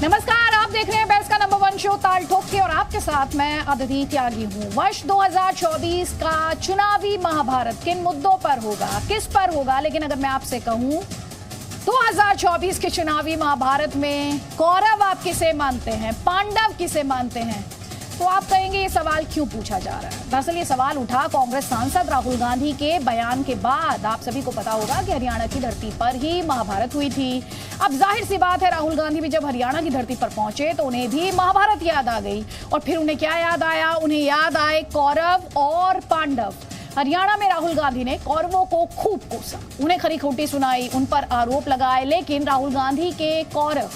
नमस्कार, आप देख रहे हैं बेस्ट का नंबर 1 शो ताल ठोक के और आपके साथ मैं अदिति त्यागी हूँ। वर्ष 2024 का चुनावी महाभारत किन मुद्दों पर होगा, किस पर होगा, लेकिन अगर मैं आपसे कहूँ 2024 के चुनावी महाभारत में कौरव आप किसे मानते हैं, पांडव किसे मानते हैं, तो आप कहेंगे ये सवाल क्यों पूछा जा रहा है। दरअसल ये सवाल उठा कांग्रेस सांसद राहुल गांधी के बयान के बाद। आप सभी को पता होगा कि हरियाणा की धरती पर ही महाभारत हुई थी। अब जाहिर सी बात है, राहुल गांधी भी जब हरियाणा की धरती पर पहुंचे तो उन्हें भी महाभारत याद आ गई। और फिर उन्हें क्या याद आया? उन्हें याद आए कौरव और पांडव। हरियाणा में राहुल गांधी ने कौरवों को खूब कोसा, उन्हें खरी खोटी सुनाई, उन पर आरोप लगाए। लेकिन राहुल गांधी के कौरव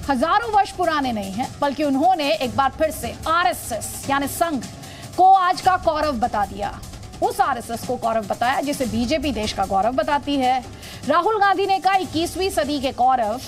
हजारों वर्ष पुराने नहीं हैं, बल्कि उन्होंने एक बार फिर से आरएसएस यानी संघ को आज का कौरव बता दिया। उस आरएसएस को कौरव बताया जिसे बीजेपी देश का गौरव बताती है। राहुल गांधी ने कहा 21वीं सदी के कौरव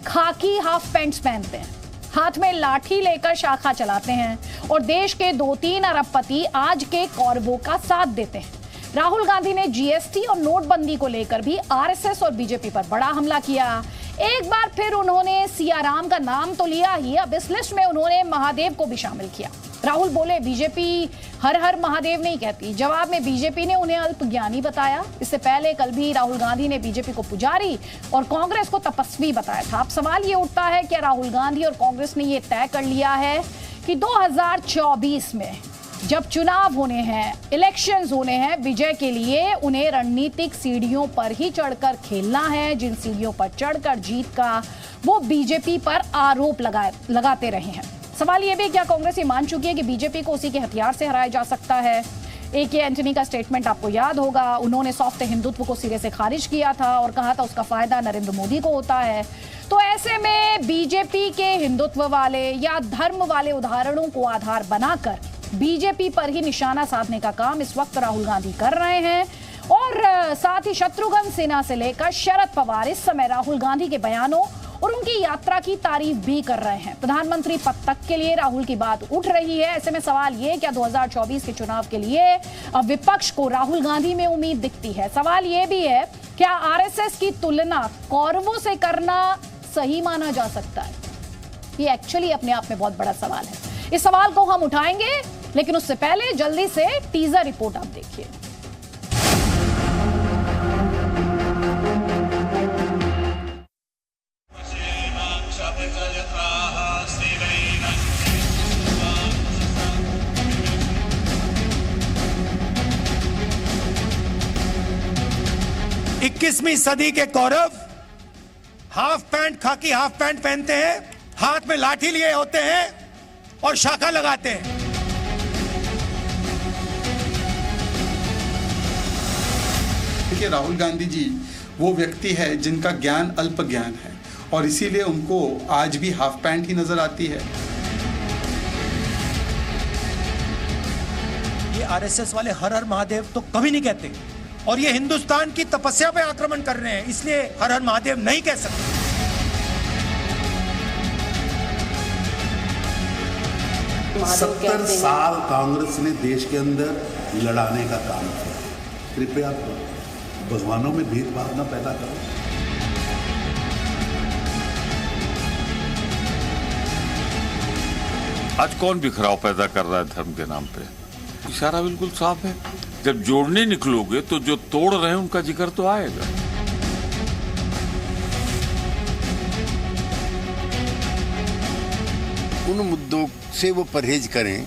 खाकी हाफ पैंट्स पहनते हैं, हाथ में लाठी लेकर शाखा चलाते हैं और देश के 2-3 अरबपति आज के कौरवों का साथ देते हैं। राहुल गांधी ने जीएसटी और नोटबंदी को लेकर भी आरएसएस और बीजेपी पर बड़ा हमला किया। एक बार फिर उन्होंने सियाराम का नाम तो लिया ही, अब इस लिस्ट में उन्होंने महादेव को भी शामिल किया। राहुल बोले बीजेपी हर हर महादेव नहीं कहती। जवाब में बीजेपी ने उन्हें अल्पज्ञानी बताया। इससे पहले कल भी राहुल गांधी ने बीजेपी को पुजारी और कांग्रेस को तपस्वी बताया था। अब सवाल ये उठता है कि राहुल गांधी और कांग्रेस ने ये तय कर लिया है कि 2024 में जब चुनाव होने हैं, इलेक्शंस होने हैं, विजय के लिए उन्हें रणनीतिक सीढ़ियों पर ही चढ़कर खेलना है। जिन सीढ़ियों पर चढ़कर जीत का वो बीजेपी पर आरोप लगाते रहे हैं। सवाल ये भी, क्या कांग्रेस ये मान चुकी है कि बीजेपी को उसी के हथियार से हराया जा सकता है? AK एंटनी का स्टेटमेंट आपको याद होगा। उन्होंने सॉफ्ट हिंदुत्व को सिरे से खारिज किया था और कहा था उसका फायदा नरेंद्र मोदी को होता है। तो ऐसे में बीजेपी के हिंदुत्व वाले या धर्म वाले उदाहरणों को आधार बनाकर बीजेपी पर ही निशाना साधने का काम इस वक्त राहुल गांधी कर रहे हैं। और साथ ही शत्रुघ्न सिन्हा से लेकर शरद पवार इस समय राहुल गांधी के बयानों और उनकी यात्रा की तारीफ भी कर रहे हैं। प्रधानमंत्री पद तक के लिए राहुल की बात उठ रही है। ऐसे में सवाल ये, क्या 2024 के चुनाव के लिए अब विपक्ष को राहुल गांधी में उम्मीद दिखती है? सवाल ये भी है, क्या आरएसएस की तुलना कौरवों से करना सही माना जा सकता है? ये एक्चुअली अपने आप में बहुत बड़ा सवाल है। इस सवाल को हम उठाएंगे, लेकिन उससे पहले जल्दी से टीजर रिपोर्ट आप देखिए। इक्कीसवीं सदी के कौरव हाफ पैंट, खाकी हाफ पैंट पहनते हैं, हाथ में लाठी लिए होते हैं और शाखा लगाते हैं। देखिए, राहुल गांधी जी वो व्यक्ति है जिनका ज्ञान अल्प ज्ञान है और इसीलिए उनको आज भी हाफ पैंट ही नजर आती है। ये आरएसएस वाले हर हर महादेव तो कभी नहीं कहते और ये हिंदुस्तान की तपस्या पे आक्रमण कर रहे हैं, इसलिए हर हर महादेव नहीं कह सकते। 70 साल कांग्रेस ने देश के अंदर लड़ाने का काम किया। कृपया भगवानों में भेदभाव न पैदा करो। आज कौन बिखराव पैदा कर रहा है धर्म के नाम पे? इशारा बिल्कुल साफ है। जब जोड़ने निकलोगे तो जो तोड़ रहे हैं उनका जिक्र तो आएगा। उन मुद्दों से वो परहेज करें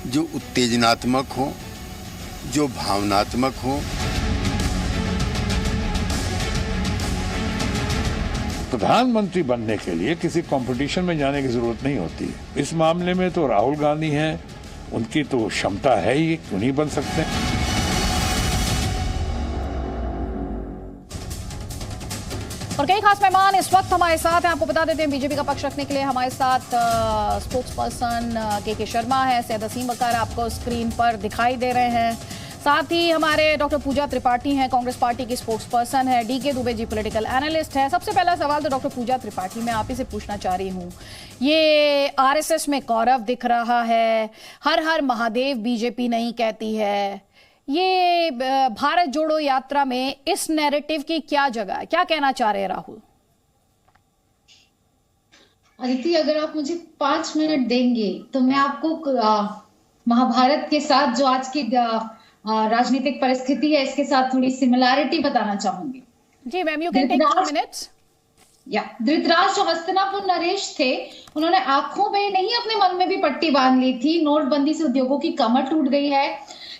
जो उत्तेजनात्मक हो, जो भावनात्मक हो। प्रधानमंत्री बनने के लिए किसी कंपटीशन में जाने की जरूरत नहीं होती। इस मामले में तो राहुल गांधी हैं, उनकी तो क्षमता है ही, क्यों नहीं बन सकते। और कई खास मेहमान इस वक्त हमारे साथ हैं। आपको बता देते हैं, बीजेपी का पक्ष रखने के लिए हमारे साथ स्पोक्स पर्सन के शर्मा है, सैयद असीम बकर आपको स्क्रीन पर दिखाई दे रहे हैं। साथ ही हमारे डॉक्टर पूजा त्रिपाठी हैं, कांग्रेस पार्टी की स्पोक्स पर्सन है। DK Dubey ji political analyst है। सबसे पहला सवाल तो डॉक्टर पूजा त्रिपाठी मैं आप ही से पूछना चाह रही हूँ, ये आरएसएस में कौरव दिख रहा है, हर हर महादेव बीजेपी नहीं कहती है, ये भारत जोड़ो यात्रा में इस नैरेटिव की क्या जगह है? क्या कहना चाह रहे हैं राहुल? अदिति, अगर आप मुझे 5 मिनट देंगे तो मैं आपको महाभारत के साथ जो आज की राजनीतिक परिस्थिति है इसके साथ थोड़ी सिमिलैरिटी बताना चाहूंगी। जी ma'am, you can take 2 minutes. Dhritraj जो हस्तिनापुर नरेश थे, उन्होंने आंखों में नहीं अपने मन में भी पट्टी बांध ली थी। नोटबंदी से उद्योगों की कमर टूट गई है,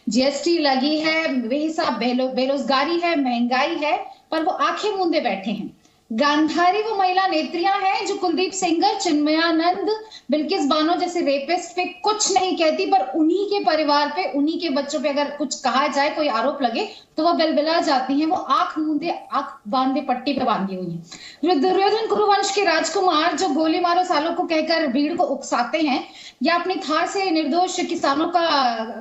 जीएसटी लगी है, बेहिसाब बेरोजगारी है, महंगाई है, पर वो आंखें मूंदे बैठे हैं। गांधारी वो महिला नेत्रियां हैं जो कुलदीप सेंगर, चिन्मयानंद, बिल्किस बानो जैसे रेपिस्ट पे कुछ नहीं कहती, पर उन्हीं के परिवार पे, उन्हीं के बच्चों पे अगर कुछ कहा जाए, कोई आरोप लगे तो वो बिलबिला जाती हैं। वो आंख बांधे पट्टी पे बांधी हुई है। दुर्योधन कुरुवंश के राजकुमार जो गोली मारो सालों को कहकर भीड़ को उकसाते हैं या अपनी थार से निर्दोष किसानों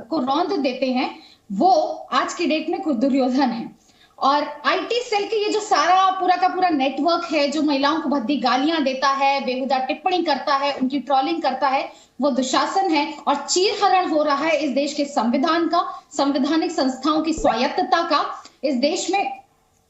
को रौंद देते हैं, वो आज की डेट में दुर्योधन है। और आईटी सेल के ये जो सारा पूरा का पूरा नेटवर्क है जो महिलाओं को भद्दी गालियां देता है, बेहुदा टिप्पणी करता है, उनकी ट्रोलिंग करता है, वो दुशासन है। और चीरहरण हो रहा है इस देश के संविधान का, संवैधानिक संस्थाओं की स्वायत्तता का, इस देश में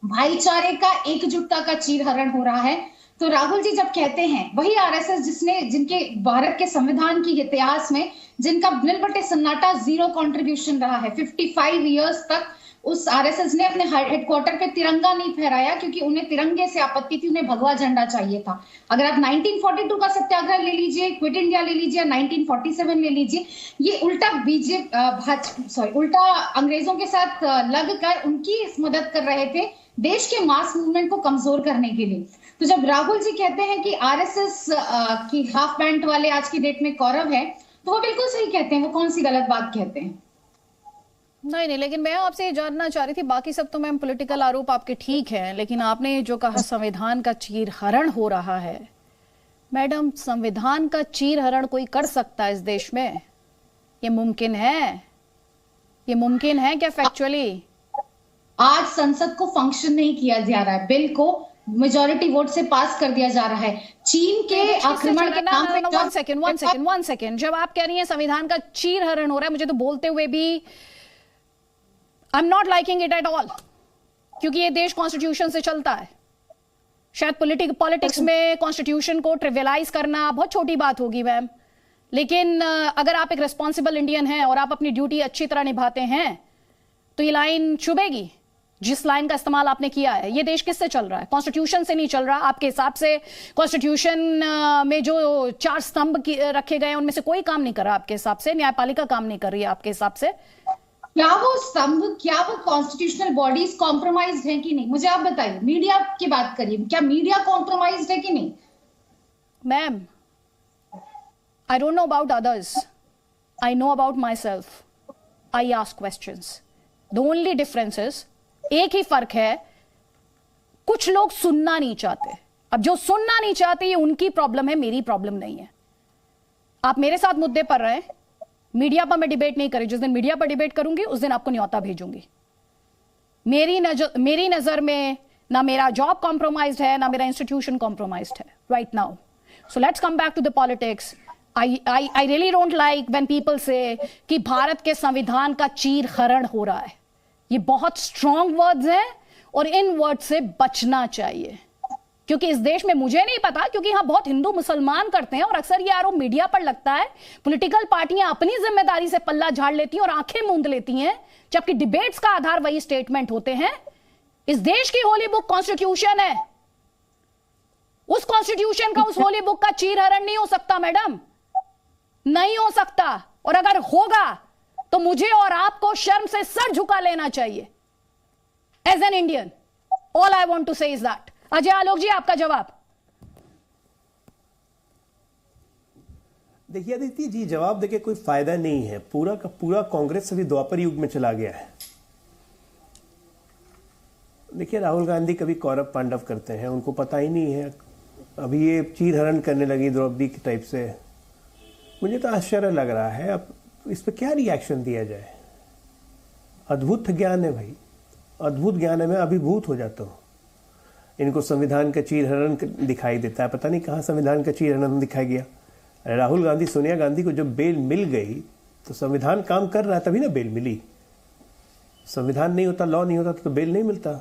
भाईचारे का, एकजुटता का चीरहरण हो रहा है। तो राहुल जी जब कहते हैं, वही आरएसएस जिनके भारत के संविधान के इतिहास में जिनका नील बटे सन्नाटा, जीरो कंट्रीब्यूशन रहा है 55 ईयर्स तक, उस आरएसएस ने अपने हेडक्वार्टर पे तिरंगा नहीं फहराया क्योंकि उन्हें तिरंगे से आपत्ति थी, उन्हें भगवा झंडा चाहिए था। अगर आप 1942 का सत्याग्रह ले लीजिए, क्विट इंडिया ले लीजिए, 1947 ले लीजिए, ये उल्टा अंग्रेजों के साथ लगकर उनकी मदद कर रहे थे देश के मास मूवमेंट को कमजोर करने के लिए। तो जब राहुल जी कहते हैं कि आरएसएस की हाफ पैंट वाले आज की डेट में कौरव है, तो वो बिल्कुल सही कहते हैं। वो कौन सी गलत बात कहते हैं? नहीं, लेकिन मैं आपसे ये जानना चाह रही थी, बाकी सब तो मैम पॉलिटिकल आरोप आपके ठीक हैं, लेकिन आपने जो कहा संविधान का चीरहरण हो रहा है, मैडम संविधान का चीरहरण कोई कर सकता है इस देश में? ये मुमकिन है? ये मुमकिन है क्या फैक्चुअली? आज संसद को फंक्शन नहीं किया जा रहा है, बिल को मेजॉरिटी वोट से पास कर दिया जा रहा है। चीन के आक्रमण के नाम पे वन सेकेंड, जब आप कह रही हैं संविधान का चीरहरण हो रहा है, मुझे तो बोलते हुए भी I am not liking it at all, क्योंकि ये देश कॉन्स्टिट्यूशन से चलता है। शायद पॉलिटिक्स में कॉन्स्टिट्यूशन को ट्रिवियलाइज करना बहुत छोटी बात होगी मैम, लेकिन अगर आप एक रिस्पॉन्सिबल इंडियन हैं और आप अपनी ड्यूटी अच्छी तरह निभाते हैं तो ये लाइन चुभेगी जिस लाइन का इस्तेमाल आपने किया है। ये देश किससे चल रहा है? कॉन्स्टिट्यूशन से नहीं चल रहा। आपके हिसाब से कॉन्स्टिट्यूशन में जो 4 स्तंभ रखे गए उनमें से कोई काम नहीं कर रहा आपके हिसाब से? न्यायपालिका काम नहीं कर रही है आपके हिसाब से? क्या वो स्तंभ, क्या वो कॉन्स्टिट्यूशनल बॉडीज कॉम्प्रोमाइज्ड है कि नहीं, मुझे आप बताइए। मीडिया की बात करिए, क्या मीडिया कॉम्प्रोमाइज्ड है कि नहीं? Ma'am, I don't know about others, I know about my self, I ask questions. The only difference is, एक ही फर्क है, कुछ लोग सुनना नहीं चाहते। अब जो सुनना नहीं चाहते ये उनकी प्रॉब्लम है, मेरी प्रॉब्लम नहीं है। आप मेरे साथ मुद्दे पर रहे, मीडिया पर मैं डिबेट नहीं करी। जिस दिन मीडिया पर डिबेट करूंगी उस दिन आपको न्योता भेजूंगी। मेरी नजर में ना मेरा जॉब कॉम्प्रोमाइज्ड है, ना मेरा इंस्टीट्यूशन कॉम्प्रोमाइज्ड है right now. So let's come back to the politics. I really don't like when people say कि भारत के संविधान का चीरहरण हो रहा है। ये बहुत स्ट्रॉन्ग वर्ड्स हैं और इन वर्ड से बचना चाहिए, क्योंकि इस देश में, मुझे नहीं पता, क्योंकि यहां बहुत हिंदू मुसलमान करते हैं और अक्सर ये आरोप मीडिया पर लगता है, पॉलिटिकल पार्टियां अपनी जिम्मेदारी से पल्ला झाड़ लेती हैं और आंखें मूंद लेती हैं, जबकि डिबेट्स का आधार वही स्टेटमेंट होते हैं। इस देश की होली बुक कॉन्स्टिट्यूशन है, उस कॉन्स्टिट्यूशन का, उस होली बुक का चीरहरण नहीं हो सकता मैडम, नहीं हो सकता। और अगर होगा तो मुझे और आपको शर्म से सर झुका लेना चाहिए as an Indian. All I want to say is that. Ajay Alok ji, आपका जवाब। देखिए अदिति जी, जवाब देके कोई फायदा नहीं है। पूरा का पूरा कांग्रेस अभी द्वापर युग में चला गया है। देखिए राहुल गांधी कभी कौरव पांडव करते हैं, उनको पता ही नहीं है। अभी ये चीरहरण करने लगी द्रौपदी की टाइप से, मुझे तो आश्चर्य लग रहा है। अब इस पर क्या रिएक्शन दिया जाए? अद्भुत ज्ञान है भाई, अद्भुत ज्ञान है। मैं अभिभूत हो जाता हूँ। इनको संविधान का चीरहरण दिखाई देता है, पता नहीं कहाँ संविधान का चीरहरण दिखाई गया। अरे राहुल गांधी, सोनिया गांधी को जब बेल मिल गई तो संविधान काम कर रहा, तभी ना बेल मिली। संविधान नहीं होता, लॉ नहीं होता तो बेल नहीं मिलता।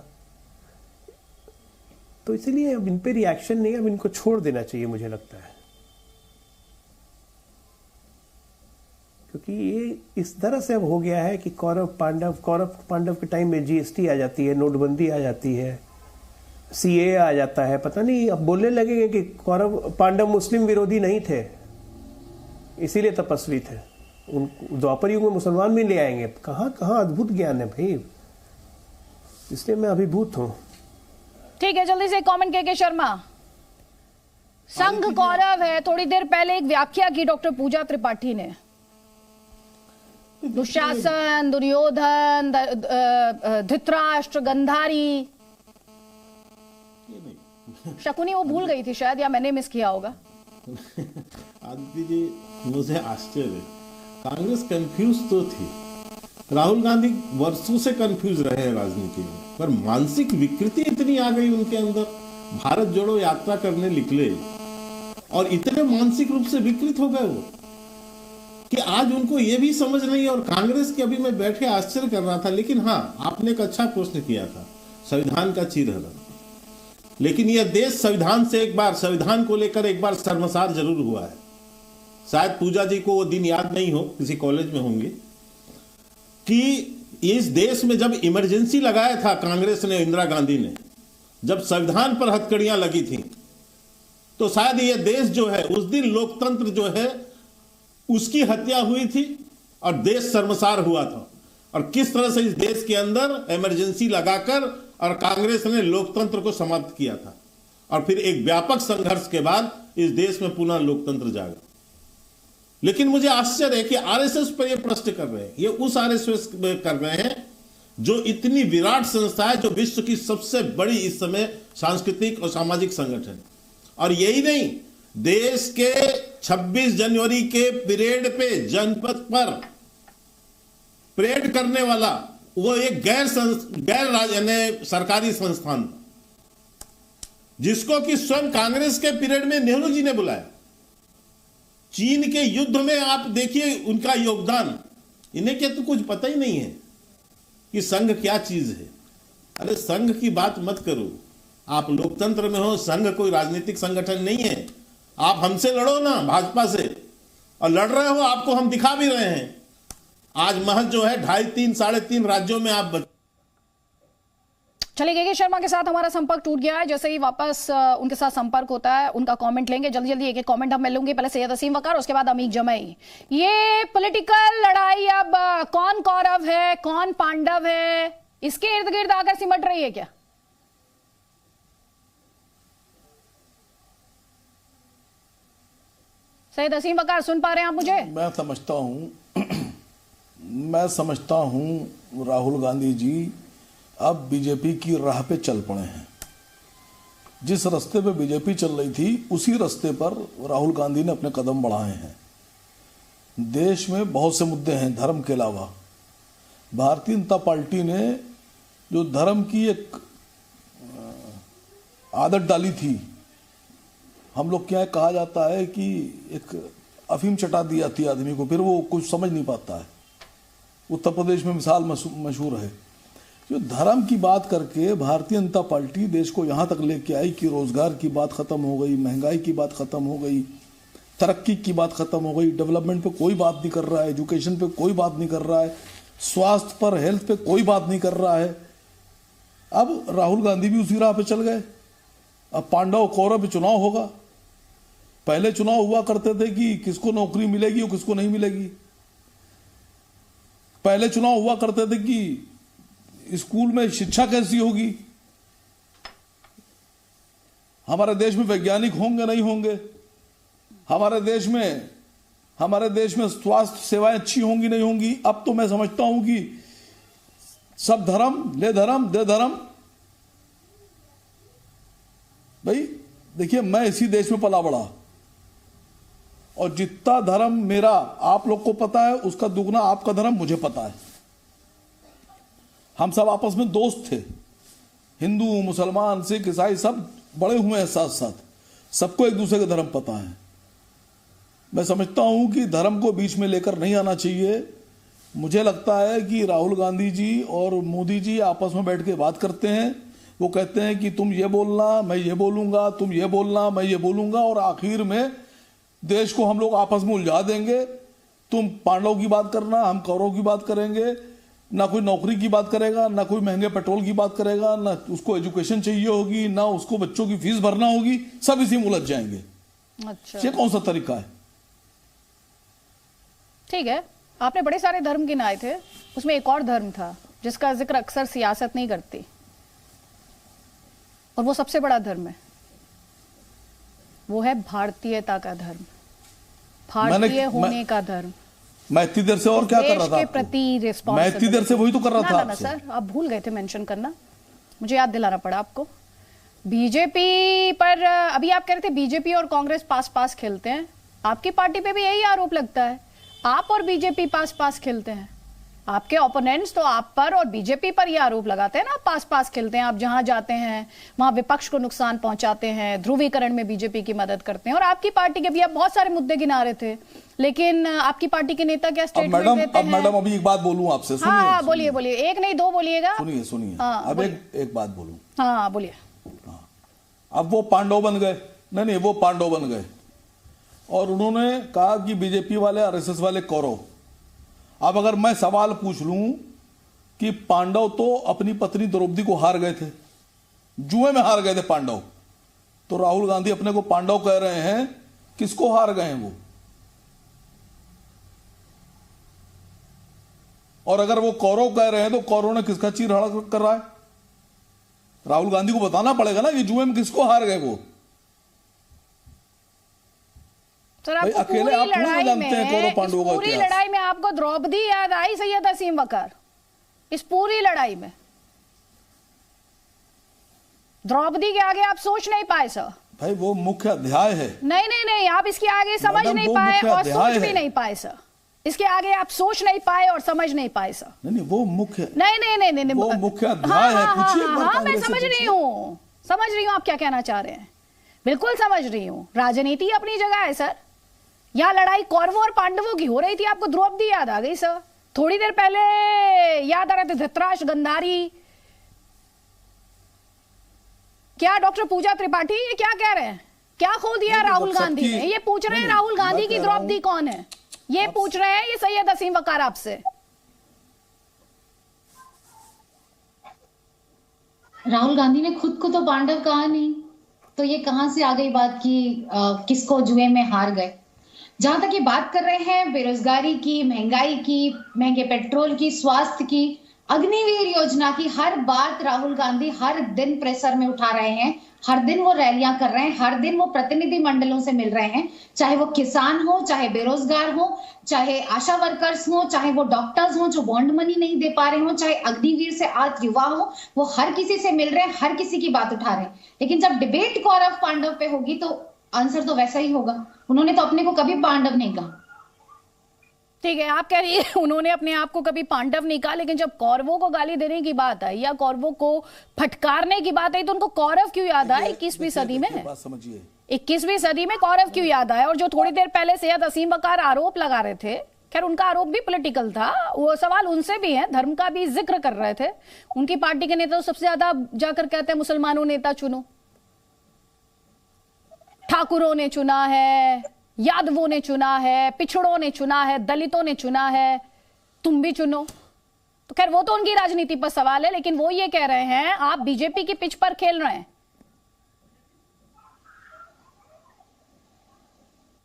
तो इसलिए अब इन पे रिएक्शन नहीं, अब इनको छोड़ देना चाहिए मुझे लगता है। कि ये इस तरह से अब हो गया है कि कौरव पांडव के टाइम में जीएसटी आ जाती है, नोटबंदी आ जाती है, सीए आ जाता है, पता नहीं अब बोलने लगेंगे कि कौरव पांडव मुस्लिम विरोधी नहीं थे, इसीलिए तपस्वी थे। उन द्वापर युग में मुसलमान भी ले आएंगे। कहाँ कहाँ अद्भुत ज्ञान है भाई, इसलिए मैं अभिभूत हूं। ठीक है, जल्दी से कमेंट के शर्मा। संघ कौरव है, थोड़ी देर पहले एक व्याख्या की डॉक्टर पूजा त्रिपाठी ने। दुशासन, दुर्योधन, धृतराष्ट्र, गंधारी, शकुनी वो भूल गई थी शायद, या मैंने मिस किया होगा। आदित्य जी, मुझे आश्चर्य, कांग्रेस कंफ्यूज तो थी, राहुल गांधी वर्षों से कंफ्यूज रहे हैं राजनीति में, पर मानसिक विकृति इतनी आ गई उनके अंदर। भारत जोड़ो यात्रा करने निकले और इतने मानसिक रूप से विकृत हो गए वो कि आज उनको ये भी समझ नहीं। और कांग्रेस की अभी मैं बैठे आश्चर्य कर रहा था, लेकिन हाँ, आपने एक अच्छा प्रश्न किया था, संविधान का चीरहरण। लेकिन यह देश संविधान से एक बार, संविधान को लेकर एक बार शर्मसार जरूर हुआ है। शायद पूजा जी को वो दिन याद नहीं हो, किसी कॉलेज में होंगे, कि इस देश में जब इमरजेंसी लगाया था कांग्रेस ने, इंदिरा गांधी ने, जब संविधान पर हथकड़ियां लगी थी, तो शायद ये देश जो है, उस दिन लोकतंत्र जो है उसकी हत्या हुई थी और देश शर्मसार हुआ था। और किस तरह से इस देश के अंदर इमरजेंसी लगाकर और कांग्रेस ने लोकतंत्र को समाप्त किया था, और फिर एक व्यापक संघर्ष के बाद इस देश में पुनः लोकतंत्र जागा। लेकिन मुझे आश्चर्य है कि आरएसएस पर ये प्रश्न कर रहे हैं। ये उस आरएसएस कर रहे हैं जो इतनी विराट संस्था है, जो विश्व की सबसे बड़ी इस समय सांस्कृतिक और सामाजिक संगठन। और यही नहीं, देश के 26 जनवरी के परेड पे, जनपथ पर परेड करने वाला वो एक गैर सरकारी संस्थान, जिसको कि स्वयं कांग्रेस के पीरियड में नेहरू जी ने बुलाया। चीन के युद्ध में आप देखिए उनका योगदान। इन्हें क्या तो कुछ पता ही नहीं है कि संघ क्या चीज है। अरे संघ की बात मत करो, आप लोकतंत्र में हो, संघ कोई राजनीतिक संगठन नहीं है। आप हमसे लड़ो ना, भाजपा से, और लड़ रहे हो, आपको हम दिखा भी रहे हैं। आज महज जो है 2.5, 3.5 राज्यों में आप चलिए, के शर्मा के साथ हमारा संपर्क टूट गया है। जैसे ही वापस उनके साथ संपर्क होता है, उनका कमेंट लेंगे। जल्दी जल्दी एक एक कमेंट हम लूंगी। पहले सैयद असीम वकार, उसके बाद अमीक जमई। ये पॉलिटिकल लड़ाई अब कौन कौरव है, कौन पांडव है, इसके इर्द गिर्द आकर सिमट रही है क्या? सैयद असीम वकार, सुन पा रहे हैं आप मुझे? मैं समझता हूं राहुल गांधी जी अब बीजेपी की राह पे चल पड़े हैं। जिस रास्ते पे बीजेपी चल रही थी, उसी रास्ते पर राहुल गांधी ने अपने कदम बढ़ाए हैं। देश में बहुत से मुद्दे हैं धर्म के अलावा। भारतीय जनता पार्टी ने जो धर्म की एक आदत डाली थी, हम लोग क्या कहा जाता है कि एक अफीम चटा दी जाती है आदमी को, फिर वो कुछ समझ नहीं पाता है। उत्तर प्रदेश में मिसाल मशहूर है। जो धर्म की बात करके भारतीय जनता पार्टी देश को यहाँ तक लेके आई कि रोजगार की बात खत्म हो गई, महंगाई की बात खत्म हो गई, तरक्की की बात खत्म हो गई, डेवलपमेंट पे कोई बात नहीं कर रहा है, एजुकेशन पे कोई बात नहीं कर रहा है, स्वास्थ्य पर, हेल्थ पे कोई बात नहीं कर रहा है। अब राहुल गांधी भी उसी राह पे चल गए। अब पांडव कौरव पे चुनाव होगा। पहले चुनाव हुआ करते थे कि किसको नौकरी मिलेगी और किसको नहीं मिलेगी। पहले चुनाव हुआ करते थे कि स्कूल में शिक्षा कैसी होगी, हमारे देश में वैज्ञानिक होंगे नहीं होंगे, हमारे देश में स्वास्थ्य सेवाएं अच्छी होंगी नहीं होंगी। अब तो मैं समझता हूं कि सब धर्म ले धर्म दे धर्म। भाई देखिए, मैं इसी देश में पला बड़ा, और जितना धर्म मेरा आप लोग को पता है, उसका दुगना आपका धर्म मुझे पता है। हम सब आपस में दोस्त थे, हिंदू, मुसलमान, सिख, ईसाई सब बड़े हुए हैं साथ साथ, सबको एक दूसरे का धर्म पता है। मैं समझता हूं कि धर्म को बीच में लेकर नहीं आना चाहिए। मुझे लगता है कि राहुल गांधी जी और मोदी जी आपस में बैठ के बात करते हैं। वो कहते हैं कि तुम ये बोलना, मैं ये बोलूंगा, तुम ये बोलना, मैं ये बोलूंगा, और आखिर में देश को हम लोग आपस में उलझा देंगे तुम पांडव की बात करना, हम कौरव की बात करेंगे, ना कोई नौकरी की बात करेगा, ना कोई महंगे पेट्रोल की बात करेगा, ना उसको एजुकेशन चाहिए होगी, ना उसको बच्चों की फीस भरना होगी, सब इसी में उलझ जाएंगे। अच्छा, ये कौन सा तरीका है? ठीक है, आपने बड़े सारे धर्म गिनाए थे, उसमें एक और धर्म था जिसका जिक्र अक्सर सियासत नहीं करती, और वो सबसे बड़ा धर्म है, वो है भारतीयता का धर्म, भारतीय होने का धर्म। मैं इतनी देर से और क्या कर रहा था? देश के प्रति रिस्पॉन्सिबिलिटी। मैं इतनी देर से वही तो कर रहा था ना सर, आप भूल गए थे मेंशन करना, मुझे याद दिलाना पड़ा आपको। बीजेपी पर अभी आप कह रहे थे बीजेपी और कांग्रेस पास पास खेलते हैं, आपकी पार्टी पे भी यही आरोप लगता है, आप और बीजेपी पास पास खेलते हैं। आपके ओपोनेंट्स तो आप पर और बीजेपी पर ये आरोप लगाते हैं ना, पास पास खेलते हैं, आप जहां जाते हैं वहां विपक्ष को नुकसान पहुंचाते हैं, ध्रुवीकरण में बीजेपी की मदद करते हैं। और आपकी पार्टी के भी आप बहुत सारे मुद्दे गिना रहे थे, लेकिन आपकी पार्टी के नेता क्या स्टेटमेंट देते हैं? मैडम अभी एक बात बोलूं आपसे, सुनिए। हाँ, बोलिए बोलिए, एक नहीं दो बोलिएगा। सुनिए अब एक बात बोलूं। हाँ बोलिए। अब वो पांडव बन गए, नहीं वो पांडव बन गए, और उन्होंने कहा कि बीजेपी वाले आरएसएस वाले कौरव। अब अगर मैं सवाल पूछ लूं कि पांडव तो अपनी पत्नी द्रौपदी को हार गए थे, जुए में हार गए थे पांडव, तो राहुल गांधी अपने को पांडव कह रहे हैं, किसको हार गए हैं वो? और अगर वो कौरव कह रहे हैं तो कौरव ने किसका चीर हड़ा कर रहा है? राहुल गांधी को बताना पड़ेगा ना कि जुए में किसको हार गए वो। अकेले आप पूरी लड़ाई में आपको द्रौपदी याद आई, सैयद असीम वकार? इस पूरी लड़ाई में द्रौपदी के आगे आप सोच नहीं पाए सर? भाई वो मुख्य अध्याय है। नहीं, आप इसके आगे समझ नहीं पाए और सोच भी नहीं पाए सर। इसके आगे आप सोच नहीं पाए और समझ नहीं पाए सर। नहीं वो मुख्य नहीं वो मुख्य अध्याय है। हाँ, मैं समझ रही हूँ आप क्या कहना चाह रहे हैं, बिल्कुल समझ रही हूँ। राजनीति अपनी जगह है सर, यहाँ लड़ाई कौरवों और पांडवों की हो रही थी, आपको द्रौपदी याद आ गई सर। थोड़ी देर पहले याद आ रहे थे धृतराष्ट्र, गांधारी, क्या डॉक्टर पूजा त्रिपाठी ये क्या कह रहे हैं? क्या खो दिया राहुल गांधी ने? ये पूछ रहे हैं राहुल गांधी की द्रौपदी कौन है, ये पूछ रहे हैं ये सैयद असीम वकार आपसे। राहुल गांधी ने खुद को तो पांडव कहा नहीं, तो ये कहां से आ गई बात कि किसको जुए में हार गए? जहां तक ये बात कर रहे हैं बेरोजगारी की, महंगाई की, महंगे पेट्रोल की, स्वास्थ्य की, अग्निवीर योजना की, हर बात राहुल गांधी हर दिन प्रेशर में उठा रहे हैं, हर दिन वो रैलियां कर रहे हैं, हर दिन वो प्रतिनिधि मंडलों से मिल रहे हैं, चाहे वो किसान हो, चाहे बेरोजगार हो, चाहे आशा वर्कर्स हो, चाहे वो डॉक्टर्स हो जो बॉन्ड मनी नहीं दे पा रहे हो, चाहे अग्निवीर से आज युवा हो, वो हर किसी से मिल रहे हैं, हर किसी की बात उठा रहे हैं। लेकिन जब डिबेट कौरव पांडव पे होगी तो आंसर तो वैसा ही होगा। उन्होंने तो अपने को कभी पांडव नहीं कहा। ठीक है, आप कह रही है उन्होंने अपने आप को कभी पांडव नहीं कहा, लेकिन जब कौरवों को गाली देने की बात आई या कौरवों को फटकारने की बात आई तो उनको कौरव क्यों याद आया? 21वीं सदी में, 21वीं सदी में कौरव क्यों याद आया? और जो थोड़ी देर पहले सैयद असीम वकार आरोप लगा रहे थे, खैर उनका आरोप भी पॉलिटिकल था, वो सवाल उनसे भी है, धर्म का भी जिक्र कर रहे थे। उनकी पार्टी के नेता तो सबसे ज्यादा जाकर कहते हैं मुसलमानों नेता चुनो, ठाकुरों ने चुना है, यादवों ने चुना है, पिछड़ों ने चुना है, दलितों ने चुना है, तुम भी चुनो। तो खैर वो तो उनकी राजनीति पर सवाल है, लेकिन वो ये कह रहे हैं आप बीजेपी की पिच पर खेल रहे हैं।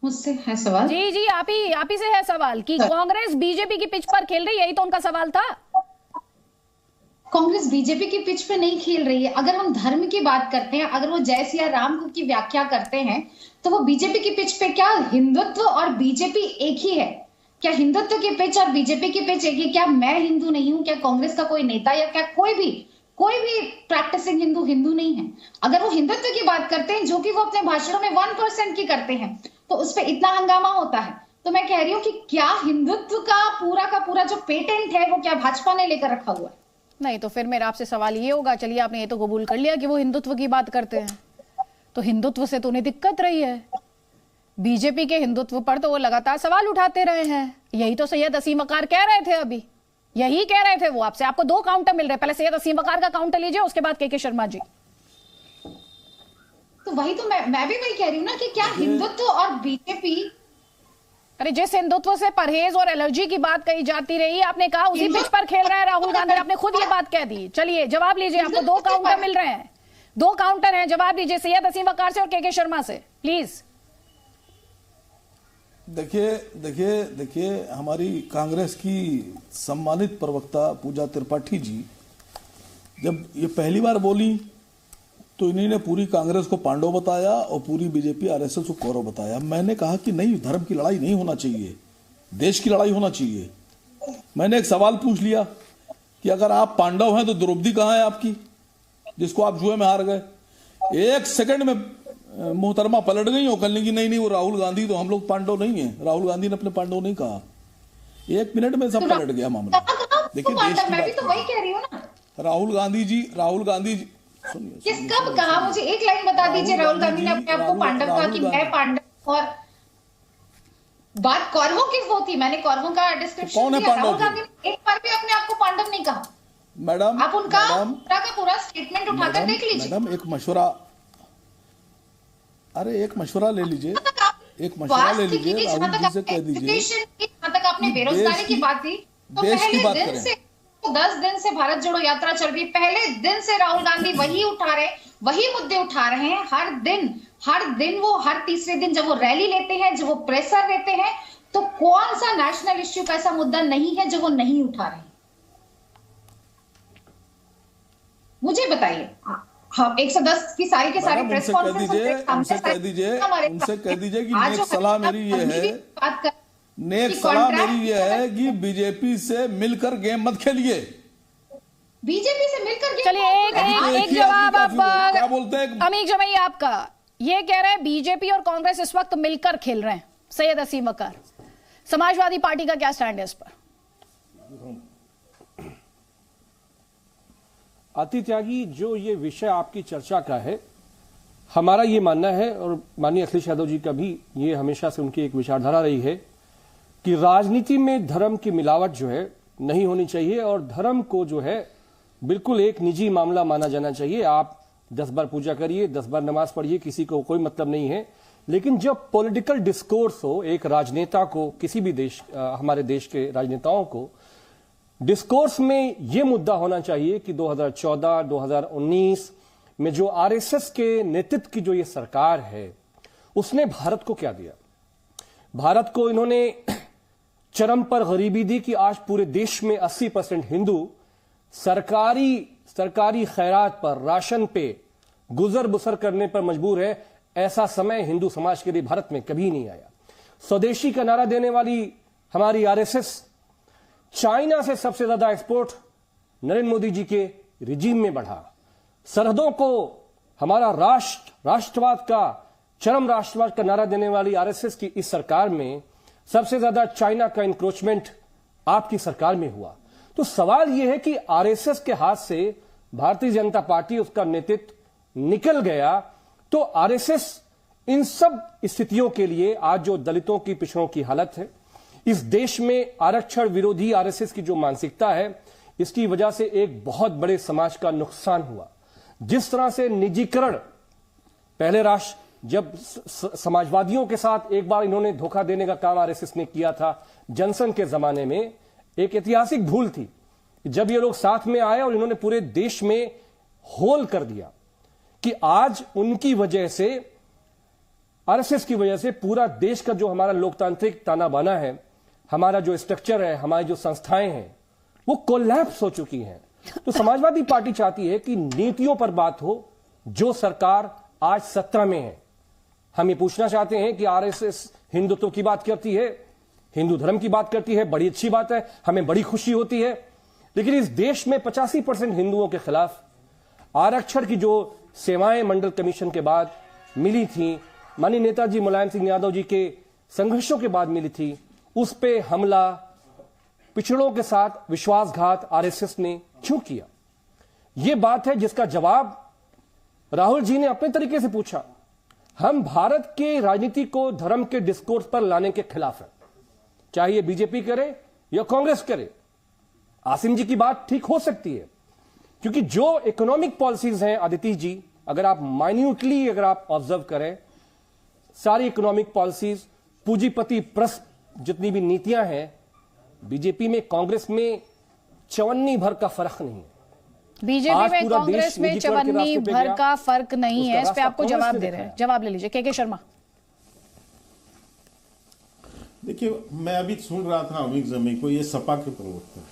मुझसे है सवाल? जी आप ही से है सवाल कि कांग्रेस बीजेपी की पिच पर खेल रही है, यही तो उनका सवाल था। कांग्रेस बीजेपी की पिच पे नहीं खेल रही है। अगर हम धर्म की बात करते हैं, अगर वो जय सिया राम की व्याख्या करते हैं, तो वो बीजेपी की पिच पे क्या हिंदुत्व और बीजेपी एक ही है? क्या हिंदुत्व की पिच और बीजेपी की पिच एक ही? क्या मैं हिंदू नहीं हूं? क्या कांग्रेस का कोई नेता या क्या कोई भी प्रैक्टिसिंग हिंदू नहीं है? अगर वो हिंदुत्व की बात करते हैं, जो कि वो अपने भाषणों में 1% की करते हैं, तो उस पर इतना हंगामा होता है। तो मैं कह रही हूँ कि क्या हिंदुत्व का पूरा जो पेटेंट है वो क्या भाजपा ने लेकर रखा हुआ है? नहीं, तो फिर मेरा आपसे सवाल ये होगा, चलिए आपने ये तो कबूल कर लिया कि वो हिंदुत्व की बात करते हैं, तो हिंदुत्व से तो उन्हें दिक्कत रही है, बीजेपी के हिंदुत्व पर तो वो लगातार सवाल उठाते रहे हैं। यही तो सैयद असीम वकार कह रहे थे, अभी यही कह रहे थे वो आपसे। आपको 2 काउंटर मिल रहे हैं, पहले सैयद असीम वकार का काउंटर लीजिए, उसके बाद के शर्मा जी। तो वही तो मैं भी वही कह रही हूँ ना कि क्या हिंदुत्व और बीजेपी अरे जिस हिंदुत्व से परहेज और एलर्जी की बात कही जाती रही, आपने कहा उसी पिच पर खेल रहे हैं राहुल गांधी, आपने खुद ये बात कह दी। चलिए जवाब लीजिए, आपको 2 काउंटर मिल रहे हैं, 2 काउंटर हैं, जवाब लीजिए सैयद असीम वकार से और के शर्मा से, प्लीज। देखिए हमारी कांग्रेस की सम्मानित प्रवक्ता पूजा त्रिपाठी जी जब ये पहली बार बोली तो इन्होंने पूरी कांग्रेस को पांडव बताया और पूरी बीजेपी आरएसएस को कौरव बताया। मैंने कहा कि नहीं, धर्म की लड़ाई नहीं होना चाहिए, देश की लड़ाई होना चाहिए। मैंने एक सवाल पूछ लिया कि अगर आप पांडव हैं तो द्रौपदी कहाँ है आपकी, जिसको आप जुए में हार गए? 1 सेकंड में मोहतरमा पलट गई और कहने की नहीं वो राहुल गांधी, तो हम लोग पांडव नहीं है। राहुल गांधी ने अपने पांडव नहीं कहा, 1 मिनट में सब पलट गया मामला। देखिए देश की बात, तो वही कह रही हूँ ना। राहुल गांधी जी किस कब कहा? मुझे एक लाइन बता दीजिए, राहुल गांधी ने अपने आप को पांडव कहा कि मैं पांडव, और बात कौरवों की वो थी, मैंने कौरवों का डिस्क्रिप्शन दिया। राहुल गांधी ने एक बार भी अपने आप को पांडव नहीं कहा। मैडम आप उनका पूरा स्टेटमेंट उठाकर देख लीजिए। मैडम एक मशवरा, अरे एक मशवरा ले लीजिए, एक मशवरा ले लीजिए, राहुल जी से कह दीजिए। जहां तक आपने बेरोजगारी की बात की, तो देश की बात पहले दिन से 10 दिन से भारत जोड़ो यात्रा चल रही, पहले दिन से राहुल गांधी वही उठा रहे, वही मुद्दे उठा रहे हैं। हर दिन वो हर तीसरे दिन जब वो रैली लेते हैं, जब वो प्रेसर देते हैं, तो कौन सा नेशनल इश्यू का ऐसा मुद्दा नहीं है जो वो नहीं उठा रहे? मुझे बताइए। हाँ, 110 की सारी के सारी प्रेस कॉन्फ्रेंस उनसे कह दीजिए कि नेक सलाह मेरी ये है, नेक सलाह मेरी ये है कि बीजेपी से मिलकर गेम मत खेलिए। बीजेपी से मिलकर गेम, चलिए एक जवाब आप क्या बोलते हैं अमीक जमई, आपका ये कह रहे हैं बीजेपी और कांग्रेस इस वक्त मिलकर खेल रहे हैं। सैयद असीम वकार, समाजवादी पार्टी का क्या स्टैंड है इस पर? अति त्यागी, जो ये विषय आपकी चर्चा का है, हमारा ये मानना है और माननीय अखिलेश यादव जी का भी ये हमेशा से उनकी एक विचारधारा रही है कि राजनीति में धर्म की मिलावट जो है नहीं होनी चाहिए और धर्म को जो है बिल्कुल एक निजी मामला माना जाना चाहिए। आप 10 बार पूजा करिए, 10 बार नमाज पढ़िए, किसी को कोई मतलब नहीं है। लेकिन जब पॉलिटिकल डिस्कोर्स हो, एक राजनेता को, किसी भी देश, हमारे देश के राजनेताओं को डिस्कोर्स में यह मुद्दा होना चाहिए कि 2014, 2019 में जो आरएसएस के नेतृत्व की जो ये सरकार है, उसने भारत को क्या दिया। भारत को इन्होंने चरम पर गरीबी दी कि आज पूरे देश में 80% हिंदू सरकारी खैरात पर, राशन पे गुजर बसर करने पर मजबूर है। ऐसा समय हिंदू समाज के लिए भारत में कभी नहीं आया। स्वदेशी का नारा देने वाली हमारी आरएसएस चाइना से सबसे ज्यादा एक्सपोर्ट नरेंद्र मोदी जी के रिजीम में बढ़ा। सरहदों को हमारा राष्ट्रवाद का, चरम राष्ट्रवाद का नारा देने वाली आरएसएस की इस सरकार में सबसे ज्यादा चाइना का इंक्रोचमेंट आपकी सरकार में हुआ। तो सवाल यह है कि आरएसएस के हाथ से भारतीय जनता पार्टी, उसका नेतृत्व निकल गया, तो आरएसएस इन सब स्थितियों के लिए आज जो दलितों की, पिछड़ों की हालत है, इस देश में आरक्षण विरोधी आरएसएस की जो मानसिकता है, इसकी वजह से एक बहुत बड़े समाज का नुकसान हुआ। जिस तरह से निजीकरण, पहले राष्ट्र जब समाजवादियों के साथ एक बार इन्होंने धोखा देने का काम आरएसएस ने किया था जनसंघ के जमाने में, एक ऐतिहासिक भूल थी। जब ये लोग साथ में आए और इन्होंने पूरे देश में होल कर दिया कि आज उनकी वजह से, आरएसएस की वजह से पूरा देश का जो हमारा लोकतांत्रिक ताना बाना है, हमारा जो स्ट्रक्चर है, हमारी जो संस्थाएं हैं, वो कोलैप्स हो चुकी हैं। तो समाजवादी पार्टी चाहती है कि नीतियों पर बात हो। जो सरकार आज सत्ता में है, हम ये पूछना चाहते हैं कि आरएसएस हिंदुत्व की बात करती है, हिंदू धर्म की बात करती है, बड़ी अच्छी बात है, हमें बड़ी खुशी होती है। लेकिन इस देश में 85% हिंदुओं के खिलाफ आरक्षण की जो सेवाएं मंडल कमीशन के बाद मिली थी, माननीय नेताजी मुलायम सिंह यादव जी के संघर्षों के बाद मिली थी, उस पे हमला, पिछड़ों के साथ विश्वासघात आरएसएस ने क्यों किया? यह बात है जिसका जवाब राहुल जी ने अपने तरीके से पूछा। हम भारत के राजनीति को धर्म के डिस्कोर्स पर लाने के खिलाफ है, चाहे ये बीजेपी करे या कांग्रेस करे। आसिम जी की बात ठीक हो सकती है, क्योंकि जो इकोनॉमिक पॉलिसीज हैं आदित्य जी, अगर आप माइन्यूटली अगर आप ऑब्जर्व करें, सारी इकोनॉमिक पॉलिसीज पूंजीपति जितनी भी नीतियां हैं, बीजेपी में कांग्रेस में चवन्नी भर का फर्क नहीं है। बीजेपी में कांग्रेस में चवन्नी भर का फर्क नहीं है, इस पे आपको जवाब दे रहे हैं, जवाब ले लीजिए। के शर्मा। देखिए, मैं अभी सुन रहा था अमित जमी को, ये सपा के प्रवक्ता है,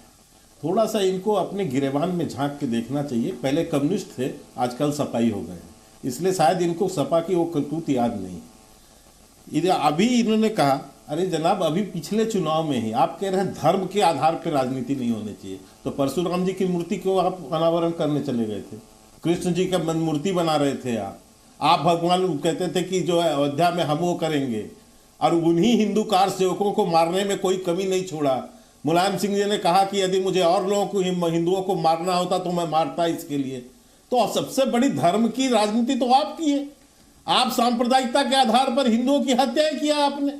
थोड़ा सा इनको अपने गिरेबान में झांक के देखना चाहिए। पहले कम्युनिस्ट थे, आजकल सपाई हो गए, इसलिए शायद इनको सपा की वो करतूत याद नहीं। अभी इन्होंने कहा, अरे जनाब, अभी पिछले चुनाव में ही आप कह रहे हैं धर्म के आधार पर राजनीति नहीं होनी चाहिए, तो परशुराम जी की मूर्ति को आप अनावरण करने चले गए थे, कृष्ण जी का मूर्ति बना रहे थे आप भगवान कहते थे कि जो है अयोध्या में हम वो करेंगे, और उन्हीं हिंदू कार सेवकों को मारने में कोई कमी नहीं छोड़ा। मुलायम सिंह जी ने कहा कि यदि मुझे और लोगों को, हिंदुओं को मारना होता तो मैं मारता इसके लिए। तो सबसे बड़ी धर्म की राजनीति तो आपकी है, आप सांप्रदायिकता के आधार पर हिंदुओं की हत्याएं किया आपने,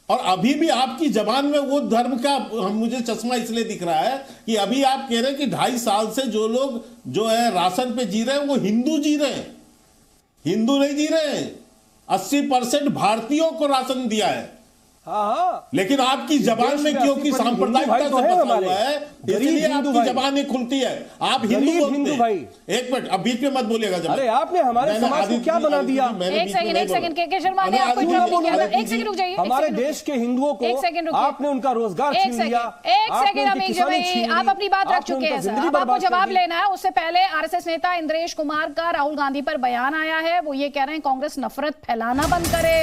और अभी भी आपकी जबान में वो धर्म का मुझे चश्मा इसलिए दिख रहा है कि अभी आप कह रहे हैं कि 2.5 साल से जो लोग जो है राशन पे जी रहे हैं वो हिंदू जी रहे हैं, हिंदू नहीं जी रहे हैं। 80% भारतीयों को राशन दिया है। हाँ, लेकिन आपकी जबान में क्योंकि सांप्रदायिकता से बसा हुआ है, इसलिए आपकी जबान नहीं खुलती है। आप हिंदू बोलते हैं। एक मिनट, अब बीच में मत बोलिएगा। अरे आपने हमारे समाज को क्या बना दिया? एक सेकंड के शर्मा ने आपको जवाब दिया। एक सेकंड रुक जाइए। हमारे देश के हिंदुओं को आपने उनका रोजगार छीन लिया। एक सेकंड अमीर भाई, आप अपनी बात रख चुके हैं, अब आपको जवाब लेना है। उससे पहले आरएसएस नेता इंद्रेश कुमार का राहुल गांधी पर बयान आया है। वो ये कह रहे हैं कांग्रेस नफरत फैलाना बंद करे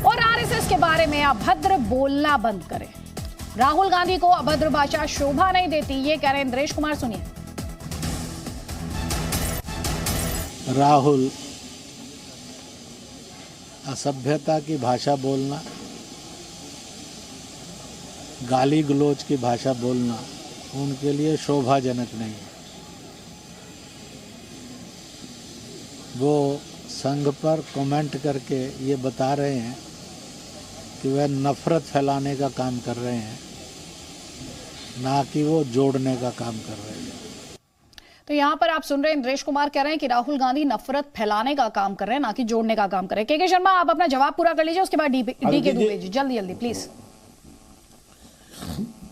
और आरएसएस के बारे में अभद्र बोलना बंद करें। राहुल गांधी को अभद्र भाषा शोभा नहीं देती, ये कह रहे हैं इंद्रेश कुमार। सुनिए। राहुल असभ्यता की भाषा बोलना, गाली गलौज की भाषा बोलना उनके लिए शोभाजनक नहीं है। वो संघ पर कमेंट करके ये बता रहे हैं कि वह नफरत फैलाने का काम कर रहे हैं, ना कि वो जोड़ने का काम कर रहे हैं। तो यहाँ पर आप सुन रहे हैं इंद्रेश कुमार कह रहे हैं कि राहुल गांधी नफरत फैलाने का काम कर रहे हैं, ना कि जोड़ने का काम कर रहे हैं। के शर्मा, आप अपना जवाब पूरा कर लीजिए, उसके बाद डी के दुबे जी जल्दी जल्दी प्लीज।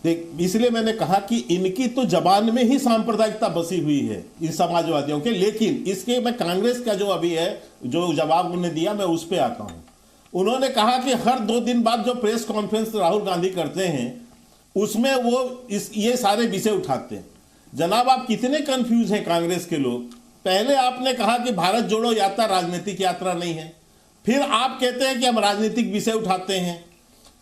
देख, इसलिए मैंने कहा कि इनकी तो जबान में ही सांप्रदायिकता बसी हुई है इन समाजवादियों के। लेकिन इसके मैं कांग्रेस का जो अभी है, जो जवाब उन्होंने दिया, मैं उस पर आता हूं। उन्होंने कहा कि हर 2 दिन बाद जो प्रेस कॉन्फ्रेंस राहुल गांधी करते हैं उसमें वो ये सारे विषय उठाते हैं। जनाब, आप कितने कंफ्यूज हैं कांग्रेस के लोग। पहले आपने कहा कि भारत जोड़ो यात्रा राजनीतिक यात्रा नहीं है, फिर आप कहते हैं कि हम राजनीतिक विषय उठाते हैं,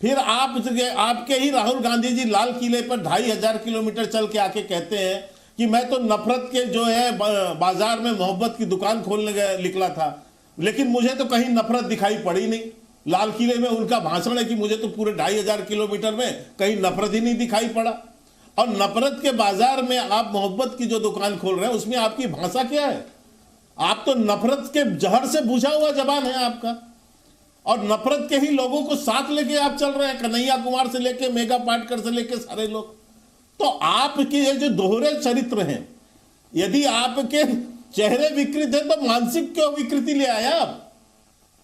फिर आपके ही राहुल गांधी जी लाल किले पर 2500 किलोमीटर चल के आके कहते हैं कि मैं तो नफरत के जो है बाजार में मोहब्बत की दुकान खोलने निकला था, लेकिन मुझे तो कहीं नफरत दिखाई पड़ी नहीं। लाल किले में उनका भाषण है कि मुझे तो पूरे 2500 किलोमीटर में कहीं नफरत ही नहीं दिखाई पड़ा। और नफरत के बाजार में आप मोहब्बत की जो दुकान खोल रहे हैं उसमें आपकी भाषा क्या है? आप तो नफरत के जहर से बुझा हुआ जबान है आपका, और नफरत के ही लोगों को साथ लेके आप चल रहे हैं, कन्हैया कुमार से लेके मेघा पाटकर से लेके सारे लोग। तो आपके ये जो दोहरे चरित्र हैं, यदि आपके चेहरे विकृत है तो मानसिक क्यों विकृति ले आया आप?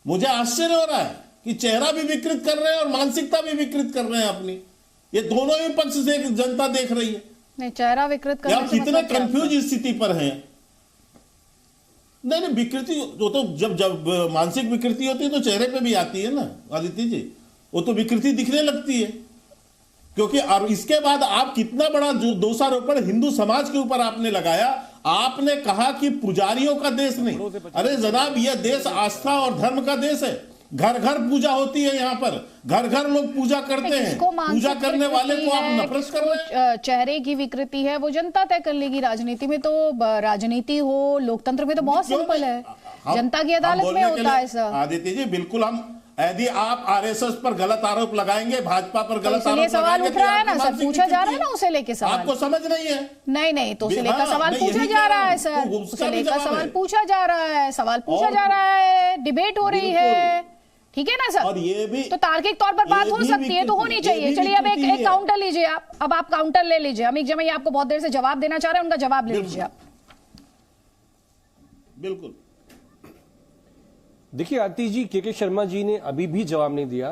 मुझे आश्चर्य हो रहा है कि चेहरा भी विकृत कर रहे हैं और मानसिकता भी विकृत कर रहे हैं अपनी। ये दोनों ही पक्ष से जनता देख रही है। नहीं, चेहरा विकृत करने से कितने कंफ्यूज स्थिति पर हैं। नहीं, विकृति वो तो जब मानसिक विकृति होती है तो चेहरे पे भी आती है ना आदित्य जी, वो तो विकृति दिखने लगती है। क्योंकि और इसके बाद आप कितना बड़ा जो दोषारोपण हिंदू समाज के ऊपर आपने लगाया। आपने कहा कि पुजारियों का देश नहीं। अरे जनाब, यह देश आस्था और धर्म का देश है। घर घर पूजा होती है, यहाँ पर घर घर लोग पूजा करते हैं। पूजा करने वाले को आप नफरत कर रहे हैं। चेहरे की विकृति है वो जनता तय कर लेगी। राजनीति में तो, राजनीति हो, लोकतंत्र में तो बहुत सिंपल है, जनता की अदालत में होता है सर। आदित्य जी, बिल्कुल। हम यदि आप आरएसएस पर गलत आरोप लगाएंगे, भाजपा पर गलत आरोप सवाल उठ रहा है ना सर, पूछा जा रहा है ना उसे लेके सवाल। आपको समझ नहीं है? नहीं, तो उसे लेकर सवाल पूछा जा रहा है सर, उसे लेकर सवाल पूछा जा रहा है, सवाल पूछा जा रहा है, डिबेट हो रही है, ठीक है ना सर? और ये भी तो तार्किक तौर पर बात हो सकती है, तो होनी चाहिए। चलिए अब एक काउंटर लीजिए आप, अब आप काउंटर ले लीजिए। अमित जमाई आपको बहुत देर से जवाब देना चाह रहे हैं, उनका जवाब ले लीजिए आप। बिल्कुल। देखिए आरती जी, के शर्मा जी ने अभी भी जवाब नहीं दिया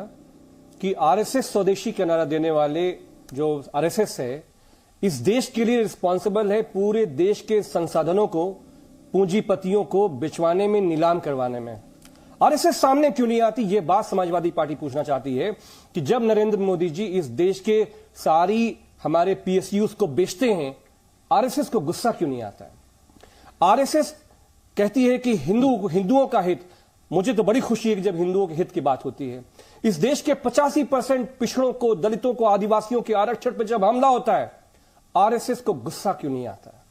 कि आरएसएस स्वदेशी का नारा देने वाले जो आरएसएस है, इस देश के लिए रिस्पॉन्सिबल है पूरे देश के संसाधनों को पूंजीपतियों को बिचवाने में, नीलाम करवाने में। आरएसएस सामने क्यों नहीं आती, यह बात समाजवादी पार्टी पूछना चाहती है कि जब नरेंद्र मोदी जी इस देश के सारी हमारे पीएसयूज को बेचते हैं, आरएसएस को गुस्सा क्यों नहीं आता है? आरएसएस कहती है कि हिंदुओं का हित। मुझे तो बड़ी खुशी है कि जब हिंदुओं के हित की बात होती है। इस देश के 85% पिछड़ों को, दलितों को, आदिवासियों के आरक्षण पर जब हमला होता है, आरएसएस को गुस्सा क्यों नहीं आता है?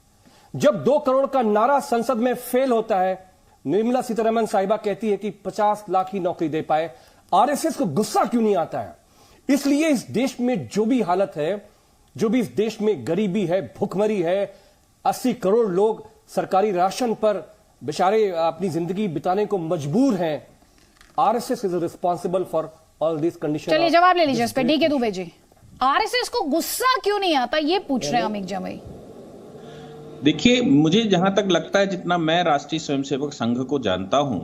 जब 2 करोड़ का नारा संसद में फेल होता है, निर्मला सीतारमण साहिबा कहती है कि 50 लाख ही नौकरी दे पाए, आरएसएस को गुस्सा क्यों नहीं आता है? इसलिए इस देश में जो भी हालत है, जो भी इस देश में गरीबी है, भुखमरी है, 80 करोड़ लोग सरकारी राशन पर बेचारे अपनी जिंदगी बिताने को मजबूर हैं, RSS is responsible for all this condition. चलिए जवाब ले लीजिए इस पे, डीके दुबे जी। आरएसएस को गुस्सा क्यों नहीं आता, ये पूछ रहे हैं अमित जमई। देखिए, मुझे जहां तक लगता है, जितना मैं राष्ट्रीय स्वयंसेवक संघ को जानता हूं,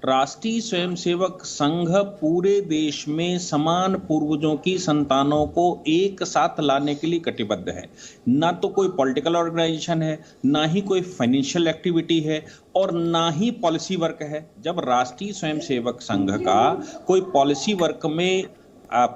राष्ट्रीय स्वयंसेवक संघ पूरे देश में समान पूर्वजों की संतानों को एक साथ लाने के लिए कटिबद्ध है। ना तो कोई पॉलिटिकल ऑर्गेनाइजेशन है, ना ही कोई फाइनेंशियल एक्टिविटी है, और ना ही पॉलिसी वर्क है। जब राष्ट्रीय स्वयंसेवक संघ का कोई पॉलिसी वर्क में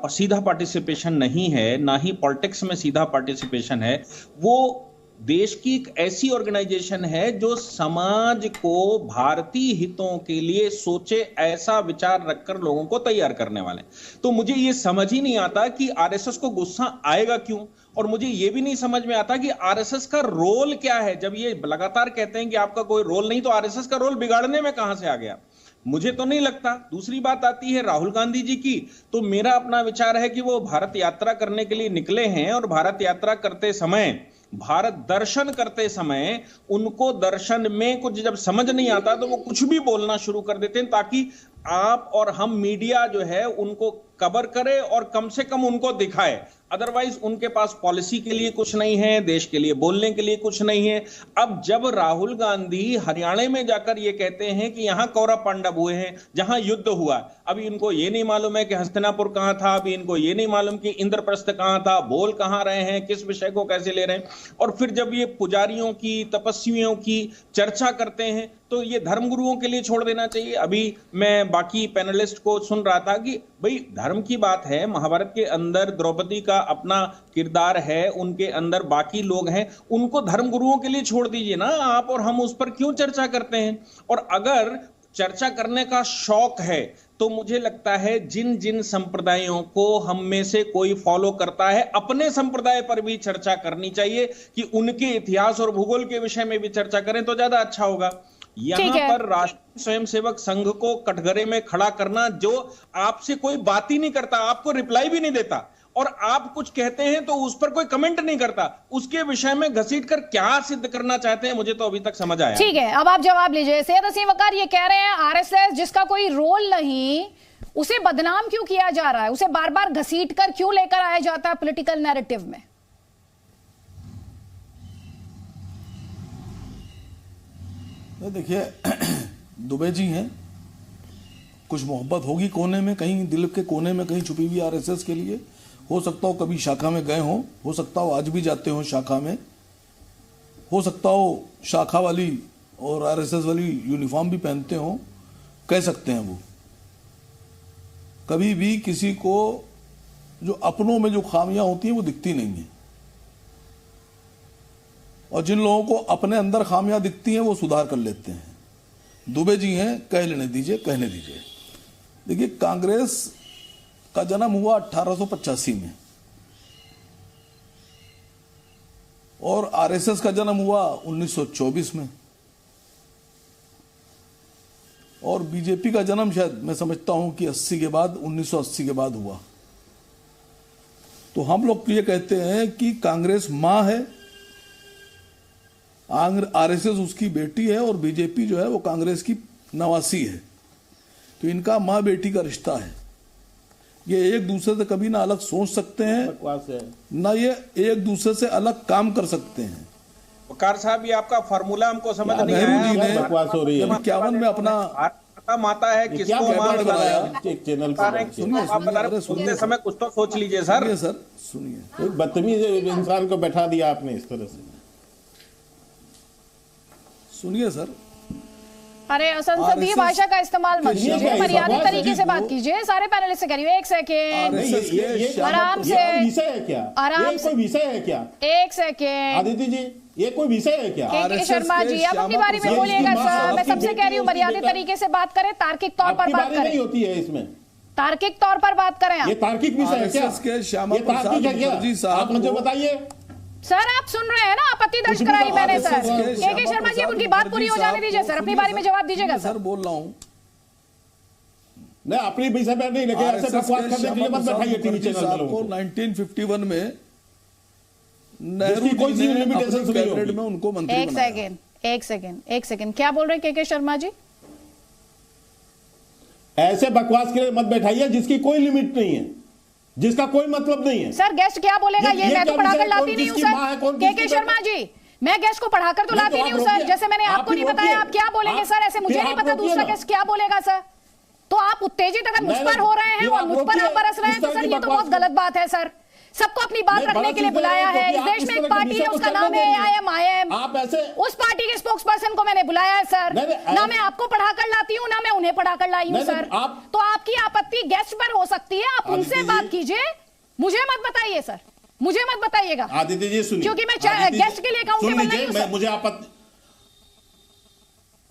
सीधा पार्टिसिपेशन नहीं है, ना ही पॉलिटिक्स में सीधा पार्टिसिपेशन है, वो देश की एक ऐसी ऑर्गेनाइजेशन है जो समाज को भारतीय हितों के लिए सोचे, ऐसा विचार रखकर लोगों को तैयार करने वाले। तो मुझे ये समझ ही नहीं आता कि आरएसएस को गुस्सा आएगा क्यों, और मुझे ये भी नहीं समझ में आता कि आरएसएस का रोल क्या है। जब ये लगातार कहते हैं कि आपका कोई रोल नहीं, तो आरएसएस का रोल बिगाड़ने में कहां से आ गया? मुझे तो नहीं लगता। दूसरी बात आती है राहुल गांधी जी की, तो मेरा अपना विचार है कि वो भारत यात्रा करने के लिए निकले हैं, और भारत यात्रा करते समय, भारत दर्शन करते समय, उनको दर्शन में कुछ जब समझ नहीं आता तो वो कुछ भी बोलना शुरू कर देते हैं, ताकि आप और हम मीडिया जो है उनको कवर करे और कम से कम उनको दिखाए। अदरवाइज उनके पास पॉलिसी के लिए कुछ नहीं है, देश के लिए बोलने के लिए कुछ नहीं है। अब जब राहुल गांधी हरियाणा में जाकर ये कहते हैं कि यहां कौरव पांडव हुए हैं, जहां युद्ध हुआ, अभी इनको ये नहीं मालूम है कि हस्तिनापुर कहां था, अभी इनको ये नहीं मालूम कि इंद्रप्रस्थ कहां था, बोल कहां रहे हैं, किस विषय को कैसे ले रहे हैं। और फिर जब ये पुजारियों की, तपस्वियों की चर्चा करते हैं, तो ये धर्मगुरुओं के लिए छोड़ देना चाहिए। अभी मैं बाकी पैनलिस्ट को सुन रहा था कि भाई धर्म की बात है, महाभारत के अंदर द्रौपदी का अपना किरदार है, उनके अंदर बाकी लोग हैं, उनको धर्मगुरुओं के लिए छोड़ दीजिए ना। आप और हम उस पर क्यों चर्चा करते हैं? और अगर चर्चा करने का शौक है तो मुझे लगता है जिन जिन संप्रदायों को हम में से कोई फॉलो करता है, अपने संप्रदाय पर भी चर्चा करनी चाहिए, कि उनके इतिहास और भूगोल के विषय में भी चर्चा करें तो ज्यादा अच्छा होगा। यहां पर राष्ट्रीय स्वयंसेवक संघ को कटघरे में खड़ा करना, जो आपसे कोई बात ही नहीं करता, आपको रिप्लाई भी नहीं देता, और आप कुछ कहते हैं तो उस पर कोई कमेंट नहीं करता, उसके विषय में घसीटकर क्या सिद्ध करना चाहते हैं, मुझे तो अभी तक समझ आया। ठीक है, अब आप जवाब लीजिए। सैयद असीम वकार ये कह रहे हैं आरएसएस जिसका कोई रोल नहीं, उसे बदनाम क्यों किया जा रहा है, उसे बार बार घसीटकर क्यों लेकर आया जाता है पॉलिटिकल नैरेटिव में? देखिए, दुबे जी हैं, कुछ मोहब्बत होगी कोने में, कहीं दिल के कोने में कहीं छुपी हुई आरएसएस के लिए। हो सकता हो कभी शाखा में गए हो सकता हो आज भी जाते हो शाखा में, हो सकता हो शाखा वाली और आरएसएस वाली यूनिफॉर्म भी पहनते हो, कह सकते हैं वो। कभी भी किसी को जो अपनों में जो खामियां होती हैं वो दिखती नहीं है, और जिन लोगों को अपने अंदर खामियां दिखती हैं वो सुधार कर लेते हैं। दुबे जी हैं, कह लेने दीजिए, कहने दीजिए। देखिए, कांग्रेस का जन्म हुआ 1885 में, और आरएसएस का जन्म हुआ 1924 में, और बीजेपी का जन्म शायद मैं समझता हूं कि 80 के बाद, 1980 के बाद हुआ। तो हम लोग ये कहते हैं कि कांग्रेस मां है, आरएसएस उसकी बेटी है, और बीजेपी जो है वो कांग्रेस की नवासी है। तो इनका मां बेटी का रिश्ता है। ये एक दूसरे से कभी ना अलग सोच सकते हैं, ना ये एक दूसरे से अलग काम कर सकते हैं। वकार साहब, ये आपका फार्मूला हमको समझ नहीं आया। बकवास हो रही है। 51 में अपना माता माता है, किसको हमारा बनाया एक चैनल पर? आप बता रहे सुनते समय कुछ तो सोच लीजिए सर। सुनिए, एक बदतमीज इंसान को बैठा दिया आपने इस तरह से। सुनिए सर, अरे संसदीय भाषा का इस्तेमाल मत कीजिए, मर्यादित तरीके से बात कीजिए। सारे पैनलिस्ट से करिए, एक सेकेंड आराम से, विषय है क्या? आराम से, विषय है क्या? एक सेकेंड आदित्य जी, ये कोई विषय है क्या? के शर्मा जी, आप अपनी बारी में बोलिएगा सर। मैं सबसे कह रही हूँ मर्यादित तरीके से बात करें, तार्किक तौर पर बात करें। नहीं होती है इसमें, तार्किक तौर पर बात करें। ये तार्किक विषय है क्या? श्यामा प्रसाद मुखर्जी साहब, आप मुझे बताइए सर। आप सुन रहे हैं ना, आपत्ति दर्ज कराई मैंने सर। के शर्मा जी, उनकी बात पूरी हो जाने दीजिए सर, अपनी बारी में जवाब दीजिएगा सर। बोल रहा हूँ नहीं, अपनी विषय में नहीं, लेकिन ऐसे बकवास करने के लिए मत बैठाइए टीवी चैनल को। 1951 में नेहरू कोई लिमिटेशंस नहीं होगी में उनको मंत्री बनाया। एक सेकेंड, क्या बोल रहे हैं के शर्मा जी? ऐसे बकवास के लिए मत बैठाइए जिसकी कोई लिमिट नहीं है, जिसका कोई मतलब नहीं है। सर गेस्ट क्या बोलेगा ये मैं तो पढ़ाकर लाती नहीं हूँ सर। के शर्मा जी, मैं गेस्ट को पढ़ाकर तो लाती नहीं हूँ सर। जैसे मैंने आपको नहीं बताया, आप क्या बोलेंगे सर? ऐसे मुझे नहीं पता दूसरा गेस्ट क्या बोलेगा सर। तो आप उत्तेजित अगर मुझ पर हो रहे हैं और मुझ पर आप बरस रहे हैं तो सर ये तो बहुत गलत बात है सर। सबको अपनी बात रखने के लिए बुलाया है। इस देश में एक पार्टी है, उसका नाम है AIM। आप ऐसे उस पार्टी के स्पोक्स पर्सन को मैंने बुलाया है सर। ना मैं आपको पढ़ाकर लाती हूँ, ना मैं उन्हें पढ़ाकर लाई हूँ सर। तो आपकी आपत्ति गेस्ट पर हो सकती है, आप उनसे बात कीजिए, मुझे मत बताइए सर, मुझे मत बताइएगा। आदित्य जी सुनिए, क्योंकि मैं गेस्ट के लिए अकाउंटेबल नहीं हूं। मुझे आपत्ति,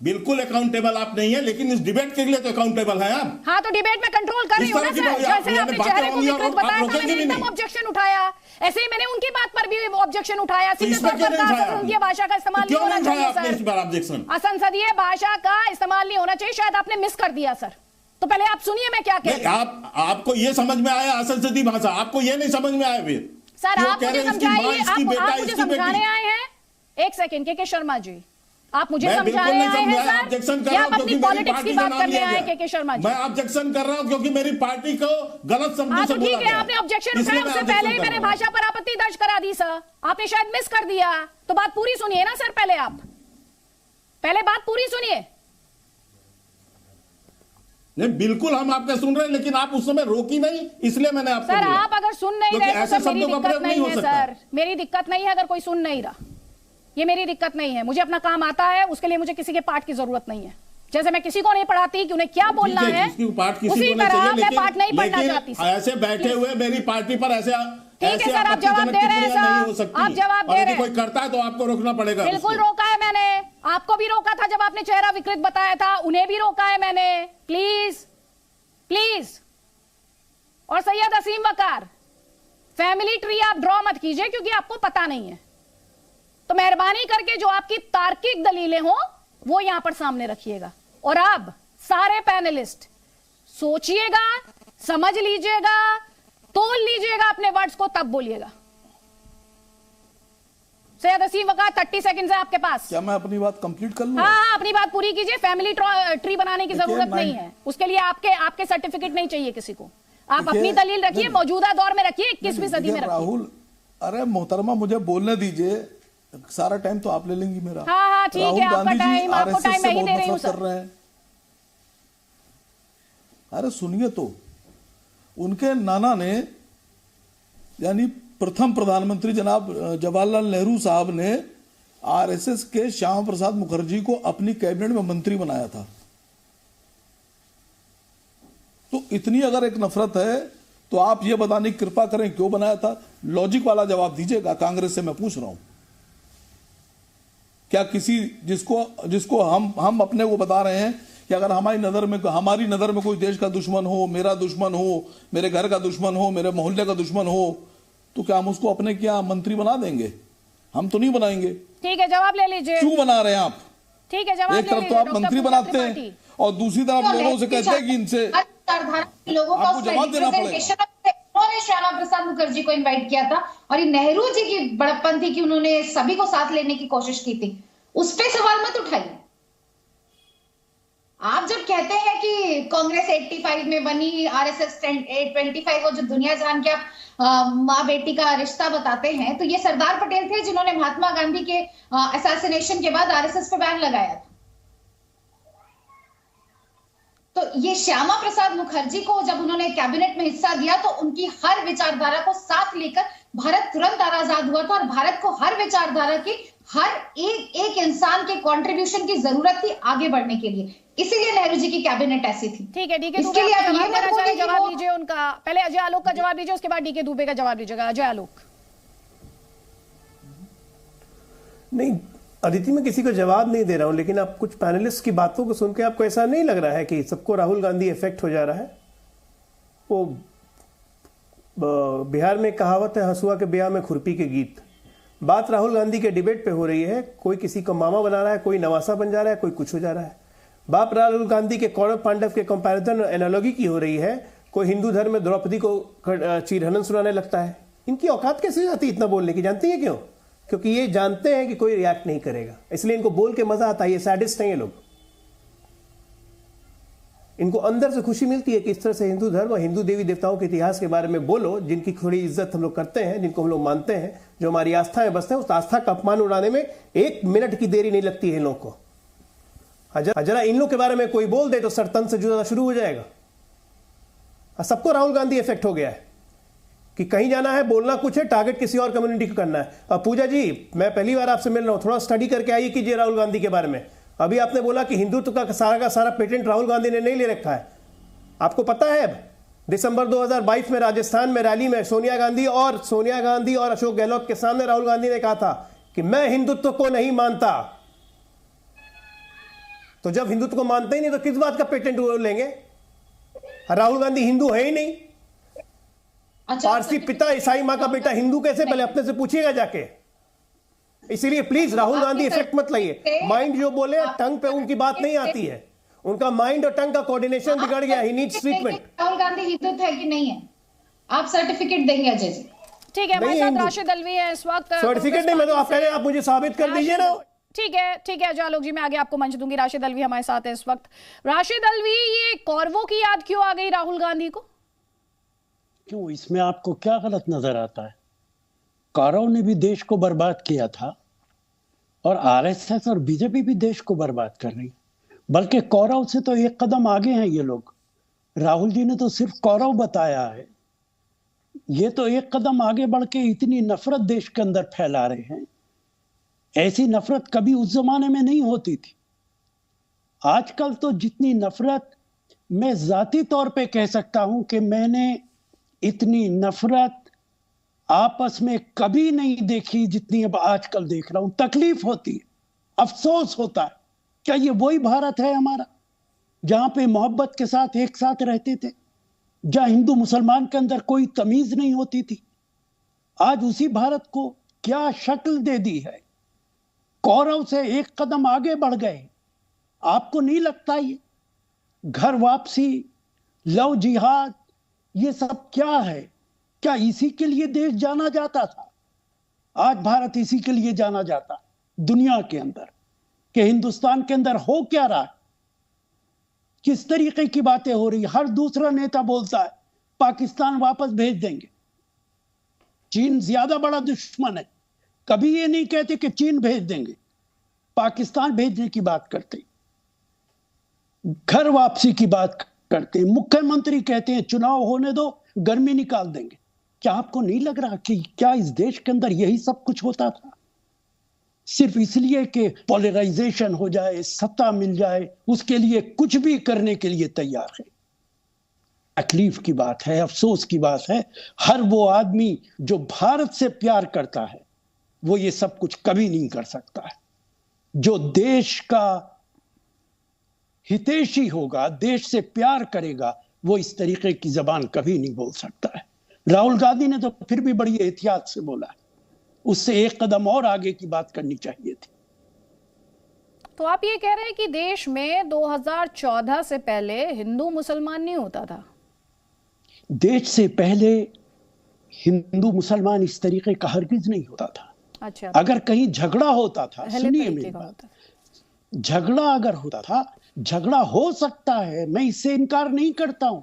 बिल्कुल अकाउंटेबल आप नहीं है, लेकिन इस डिबेट के लिए तो अकाउंटेबल है आप। हाँ तो डिबेट में कंट्रोल कर रही हूँ ना सर। जैसे आपने चेहरे को विकृत बताया था, मैंने एकदम ऑब्जेक्शन उठाया। ऐसे ही मैंने उनकी बात पर भी ऑब्जेक्शन उठाया। सीधे तौर पर संसदीय भाषा का इस्तेमाल नहीं होना चाहिए सर। असंसदीय भाषा का इस्तेमाल नहीं होना चाहिए, शायद आपने मिस कर दिया सर। तो पहले आप सुनिए मैं क्या कह रही हूँ। आपको ये समझ में आया असंसदीय भाषा, आपको ये नहीं समझ में आया फिर सर? आप मुझे समझाइए, आप मुझे समझाने आए हैं। एक सेकंड के शर्मा जी, आप मुझे समझाने आए हैं सर या आप अपनी पॉलिटिक्स की बात करने आए हैं? के शर्मा जी, मैं ऑब्जेक्शन कर रहा हूं क्योंकि मेरी पार्टी को गलत शब्दों से बोला गया। ठीक है, आपने ऑब्जेक्शन उठाया, उससे पहले ही मैंने भाषा पर आपत्ति दर्ज करा दी सर। आपने शायद मिस कर दिया, तो बात पूरी सुनिए ना सर। पहले आप पहले बात पूरी सुनिए। नहीं बिल्कुल हम आपके सुन रहे हैं, लेकिन आप उस समय रोकी नहीं, इसलिए मैंने आपको सर आप अगर सुन नहीं रहे तो सर मेरी दिक्कत नहीं है सर। मेरी दिक्कत नहीं है अगर कोई सुन नहीं रहा, ये मेरी दिक्कत नहीं है। मुझे अपना काम आता है, उसके लिए मुझे किसी के पाठ की जरूरत नहीं है। जैसे मैं किसी को नहीं पढ़ाती कि उन्हें क्या बोलना है, उसी तरह मैं पाठ नहीं पढ़ना चाहती। ऐसे बैठे हुए मेरी पार्टी पर ऐसे ठीक है सर, आप जवाब दे रहे हैं सर, आप जवाब दे रहे हैं। कोई करता है तो आपको रोकना पड़ेगा। बिल्कुल रोका है मैंने, आपको भी रोका था जब आपने चेहरा विकृत बताया था, उन्हें भी रोका है मैंने। Please please. और सैयद असीम वकार, फैमिली ट्री आप ड्रॉ मत कीजिए क्योंकि आपको पता नहीं है। तो मेहरबानी करके जो आपकी तार्किक दलीलें हो वो यहां पर सामने रखिएगा। और अब सारे पैनलिस्ट सोचिएगा, समझ लीजिएगा, तोल लीजिएगा अपने वर्ड्स को, तब बोलिएगा। सैयद असीम वकार 30 सेकंड है आपके पास। क्या मैं अपनी बात कंप्लीट कर लूं? हाँ, अपनी बात पूरी कीजिए। फैमिली ट्री बनाने की जरूरत नहीं है, उसके लिए आपके सर्टिफिकेट नहीं चाहिए किसी को। आप अपनी दलील रखिए, मौजूदा दौर में रखिए, 21वीं सदी में रखिए। राहुल, अरे मोहतरमा मुझे बोलने दीजिए, सारा टाइम तो आप ले लेंगी मेरा। हाँ ठीक है, आपका टाइम, आपको टाइम मैं ही दे रही हूँ सर। अरे सुनिए तो, उनके नाना ने यानी प्रथम प्रधानमंत्री जनाब जवाहरलाल नेहरू साहब ने आरएसएस के श्यामा प्रसाद मुखर्जी को अपनी कैबिनेट में मंत्री बनाया था। तो इतनी अगर एक नफरत है तो आप ये बताने की कृपा करें क्यों बनाया था। लॉजिक वाला जवाब दीजिएगा, कांग्रेस से मैं पूछ रहा हूं। क्या किसी जिसको हम अपने को बता रहे हैं कि अगर हमारी नजर में कोई देश का दुश्मन हो, मेरा दुश्मन हो, मेरे घर का दुश्मन हो, मेरे मोहल्ले का दुश्मन हो, तो क्या हम उसको अपने क्या मंत्री बना देंगे? हम तो नहीं बनाएंगे। ठीक है, जवाब ले लीजिए। क्यों बना रहे हैं आप? ठीक है, जवाब एक तरफ तो आप मंत्री बनाते हैं और दूसरी तरफ लोगों से कहते हैं कि इनसे आपको जवाब देना पड़ेगा। उन्होंने श्यामा प्रसाद मुखर्जी को इनवाइट किया था और ये नेहरू जी की बड़प्पन थी कि उन्होंने सभी को साथ लेने की कोशिश की थी, उस पर सवाल मत उठाइए। आप जब कहते हैं कि कांग्रेस 85 में बनी, आरएसएस 25, वो जो दुनिया जहान के आप माँ बेटी का रिश्ता बताते हैं, तो ये सरदार पटेल थे जिन्होंने महात्मा गांधी के असैसिनेशन के बाद आरएसएस पे बैन लगाया था। तो ये श्यामा प्रसाद मुखर्जी को जब उन्होंने कैबिनेट में हिस्सा दिया तो उनकी हर विचारधारा को साथ लेकर भारत तुरंत आजाद हुआ था, और भारत को हर विचारधारा के हर एक इंसान के कंट्रीब्यूशन की जरूरत थी आगे बढ़ने के लिए, इसीलिए नेहरू जी की कैबिनेट ऐसी थी। ठीक है, डीके इसके दुबे लिए आप अब ये मत बोलिए कि जवाब वो- दीजिए उनका। पहले अजय आलोक का जवाब दीजिए, उसके बाद डीके दुबे का जवाब दीजिएगा। अजय आलोक। नहीं अदिति, मैं किसी को जवाब नहीं दे रहा हूं, लेकिन आप कुछ पैनलिस्ट की बातों को सुन के आपको ऐसा नहीं लग रहा है कि सबको राहुल गांधी इफेक्ट हो जा रहा है? वो बिहार में कहावत है, हंसुआ के ब्याह में खुरपी के गीत। बात राहुल गांधी के डिबेट पे हो रही है, कोई किसी को मामा बना रहा है, कोई नवासा बन जा रहा है, कोई कुछ हो जा रहा है। बात राहुल गांधी के कौरव पांडव के कंपैरिजन एनालॉजी की हो रही है, कोई हिंदू धर्म में द्रौपदी को चीरहनन सुनाने लगता है। इनकी औकात कैसे हो जाती है इतना बोलने की? जानती है क्यों? क्योंकि ये जानते हैं कि कोई रिएक्ट नहीं करेगा, इसलिए इनको बोल के मजा आता है। ये सैडिस्ट हैं ये लोग, इनको अंदर से खुशी मिलती है कि इस तरह से हिंदू धर्म और हिंदू देवी देवताओं के इतिहास के बारे में बोलो, जिनकी थोड़ी इज्जत हम लोग करते हैं, जिनको हम लोग मानते हैं, जो हमारी आस्था में बसते हैं। उस आस्था का अपमान उड़ाने में 1 मिनट की देरी नहीं लगती है इन लोग को। जरा इन लोग के बारे में कोई बोल दे तो सर तन से जुड़ा शुरू हो जाएगा। सबको राहुल गांधी इफेक्ट हो गया है कि कहीं जाना है, बोलना कुछ है, टारगेट किसी और कम्युनिटी को करना है। अब पूजा जी, मैं पहली बार आपसे मिल रहा हूं, थोड़ा स्टडी करके आइए कीजिए राहुल गांधी के बारे में। अभी आपने बोला कि हिंदुत्व का सारा पेटेंट राहुल गांधी ने नहीं ले रखा है। आपको पता है अब दिसंबर 2022 में राजस्थान में रैली में सोनिया गांधी और अशोक गहलोत के सामने राहुल गांधी ने कहा था कि मैं हिंदुत्व को नहीं मानता। तो जब हिंदुत्व को मानते ही नहीं तो किस बात का पेटेंट लेंगे? राहुल गांधी हिंदू है ही नहीं। पारसी पिता, ईसाई मां का बेटा, हिंदू कैसे? पहले अपने से पूछिएगा जाके। इसीलिए प्लीज राहुल गांधी इफेक्ट मत लाइए। माइंड जो बोले, टंग पे उनकी बात नहीं आती है। उनका माइंड और टंग का कोऑर्डिनेशन बिगड़ गया। He needs treatment. Rahul Gandhi Hindutva है कि नहीं है? आप सर्टिफिकेट देंगे अजय जी? ठीक है, हमारे साथ राशिद अल्वी है इस वक्त। सर्टिफिकेट नहीं, मैं तो आप कह रहे हैं, आप मुझे साबित कर दीजिए ना। ठीक है अजय आलोक जी, मैं आगे आपको मंच दूंगी। राशिद अल्वी हमारे साथ है इस वक्त। राशिद अल्वी, ये कौरवों की याद क्यों आ गई राहुल गांधी को? क्यों, इसमें आपको क्या गलत नजर आता है? कौरव ने भी देश को बर्बाद किया था और आरएसएस और बीजेपी भी देश को बर्बाद कर रही, बल्कि कौरव से तो एक कदम आगे हैं ये लोग। राहुल जी ने तो सिर्फ कौरव बताया है, ये तो एक कदम आगे बढ़ के इतनी नफरत देश के अंदर फैला रहे हैं। ऐसी नफरत कभी उस जमाने में नहीं होती थी। आजकल तो जितनी नफरत, मैं जाती तौर पे कह सकता हूं कि मैंने इतनी नफरत आपस में कभी नहीं देखी जितनी अब आजकल देख रहा हूं। तकलीफ होती है, अफसोस होता है। क्या ये वही भारत है हमारा, जहां पे मोहब्बत के साथ एक साथ रहते थे, जहां हिंदू मुसलमान के अंदर कोई तमीज नहीं होती थी? आज उसी भारत को क्या शक्ल दे दी है? कौरव से एक कदम आगे बढ़ गए। आपको नहीं लगता ये घर वापसी, लव जिहाद, ये सब क्या है? क्या इसी के लिए देश जाना जाता था? आज भारत इसी के लिए जाना जाता दुनिया के अंदर कि हिंदुस्तान के अंदर हो क्या रहा है, किस तरीके की बातें हो रही। हर दूसरा नेता बोलता है पाकिस्तान वापस भेज देंगे, चीन ज्यादा बड़ा दुश्मन है। कभी ये नहीं कहते कि चीन भेज देंगे, पाकिस्तान भेजने की बात करते, घर वापसी की बात करते। मुख्यमंत्री कहते हैं चुनाव होने दो, गर्मी निकाल देंगे। क्या आपको नहीं लग रहा कि क्या इस देश के अंदर यही सब कुछ होता था? सिर्फ इसलिए कि पोलराइजेशन हो जाए, सत्ता मिल जाए, उसके लिए कुछ भी करने के लिए तैयार है। तकलीफ की बात है, अफसोस की बात है। हर वो आदमी जो भारत से प्यार करता है वो ये सब कुछ कभी नहीं कर सकता है। जो देश का हितैषी होगा, देश से प्यार करेगा, वो इस तरीके की जबान कभी नहीं बोल सकता है। राहुल गांधी ने तो फिर भी बड़ी एहतियात से बोला है, उससे एक कदम और आगे की बात करनी चाहिए थी। तो आप ये कह रहे हैं कि देश में 2014 से पहले हिंदू मुसलमान नहीं होता था? देश से पहले हिंदू मुसलमान इस तरीके का हरगिज नहीं होता था। अच्छा, अगर कहीं झगड़ा होता था, सुनिए मेरी बात, झगड़ा अगर होता था, झगड़ा हो सकता है, मैं इससे इनकार नहीं करता हूं,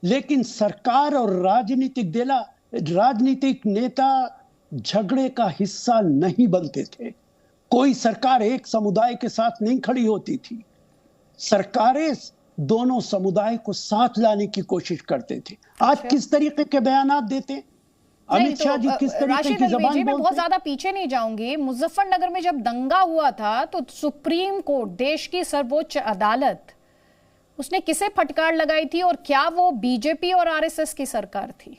लेकिन सरकार और राजनीतिक नेता झगड़े का हिस्सा नहीं बनते थे। कोई सरकार एक समुदाय के साथ नहीं खड़ी होती थी। सरकारें दोनों समुदाय को साथ लाने की कोशिश करते थे। आज किस तरीके के बयानात देते, अमित शाह जी किस तरीके की जबान बोलते। मैं बहुत ज्यादा पीछे नहीं जाऊंगी। मुजफ्फरनगर में जब दंगा हुआ था तो सुप्रीम कोर्ट, देश की सर्वोच्च अदालत, उसने किसे फटकार लगाई थी और क्या वो बीजेपी और आरएसएस की सरकार थी?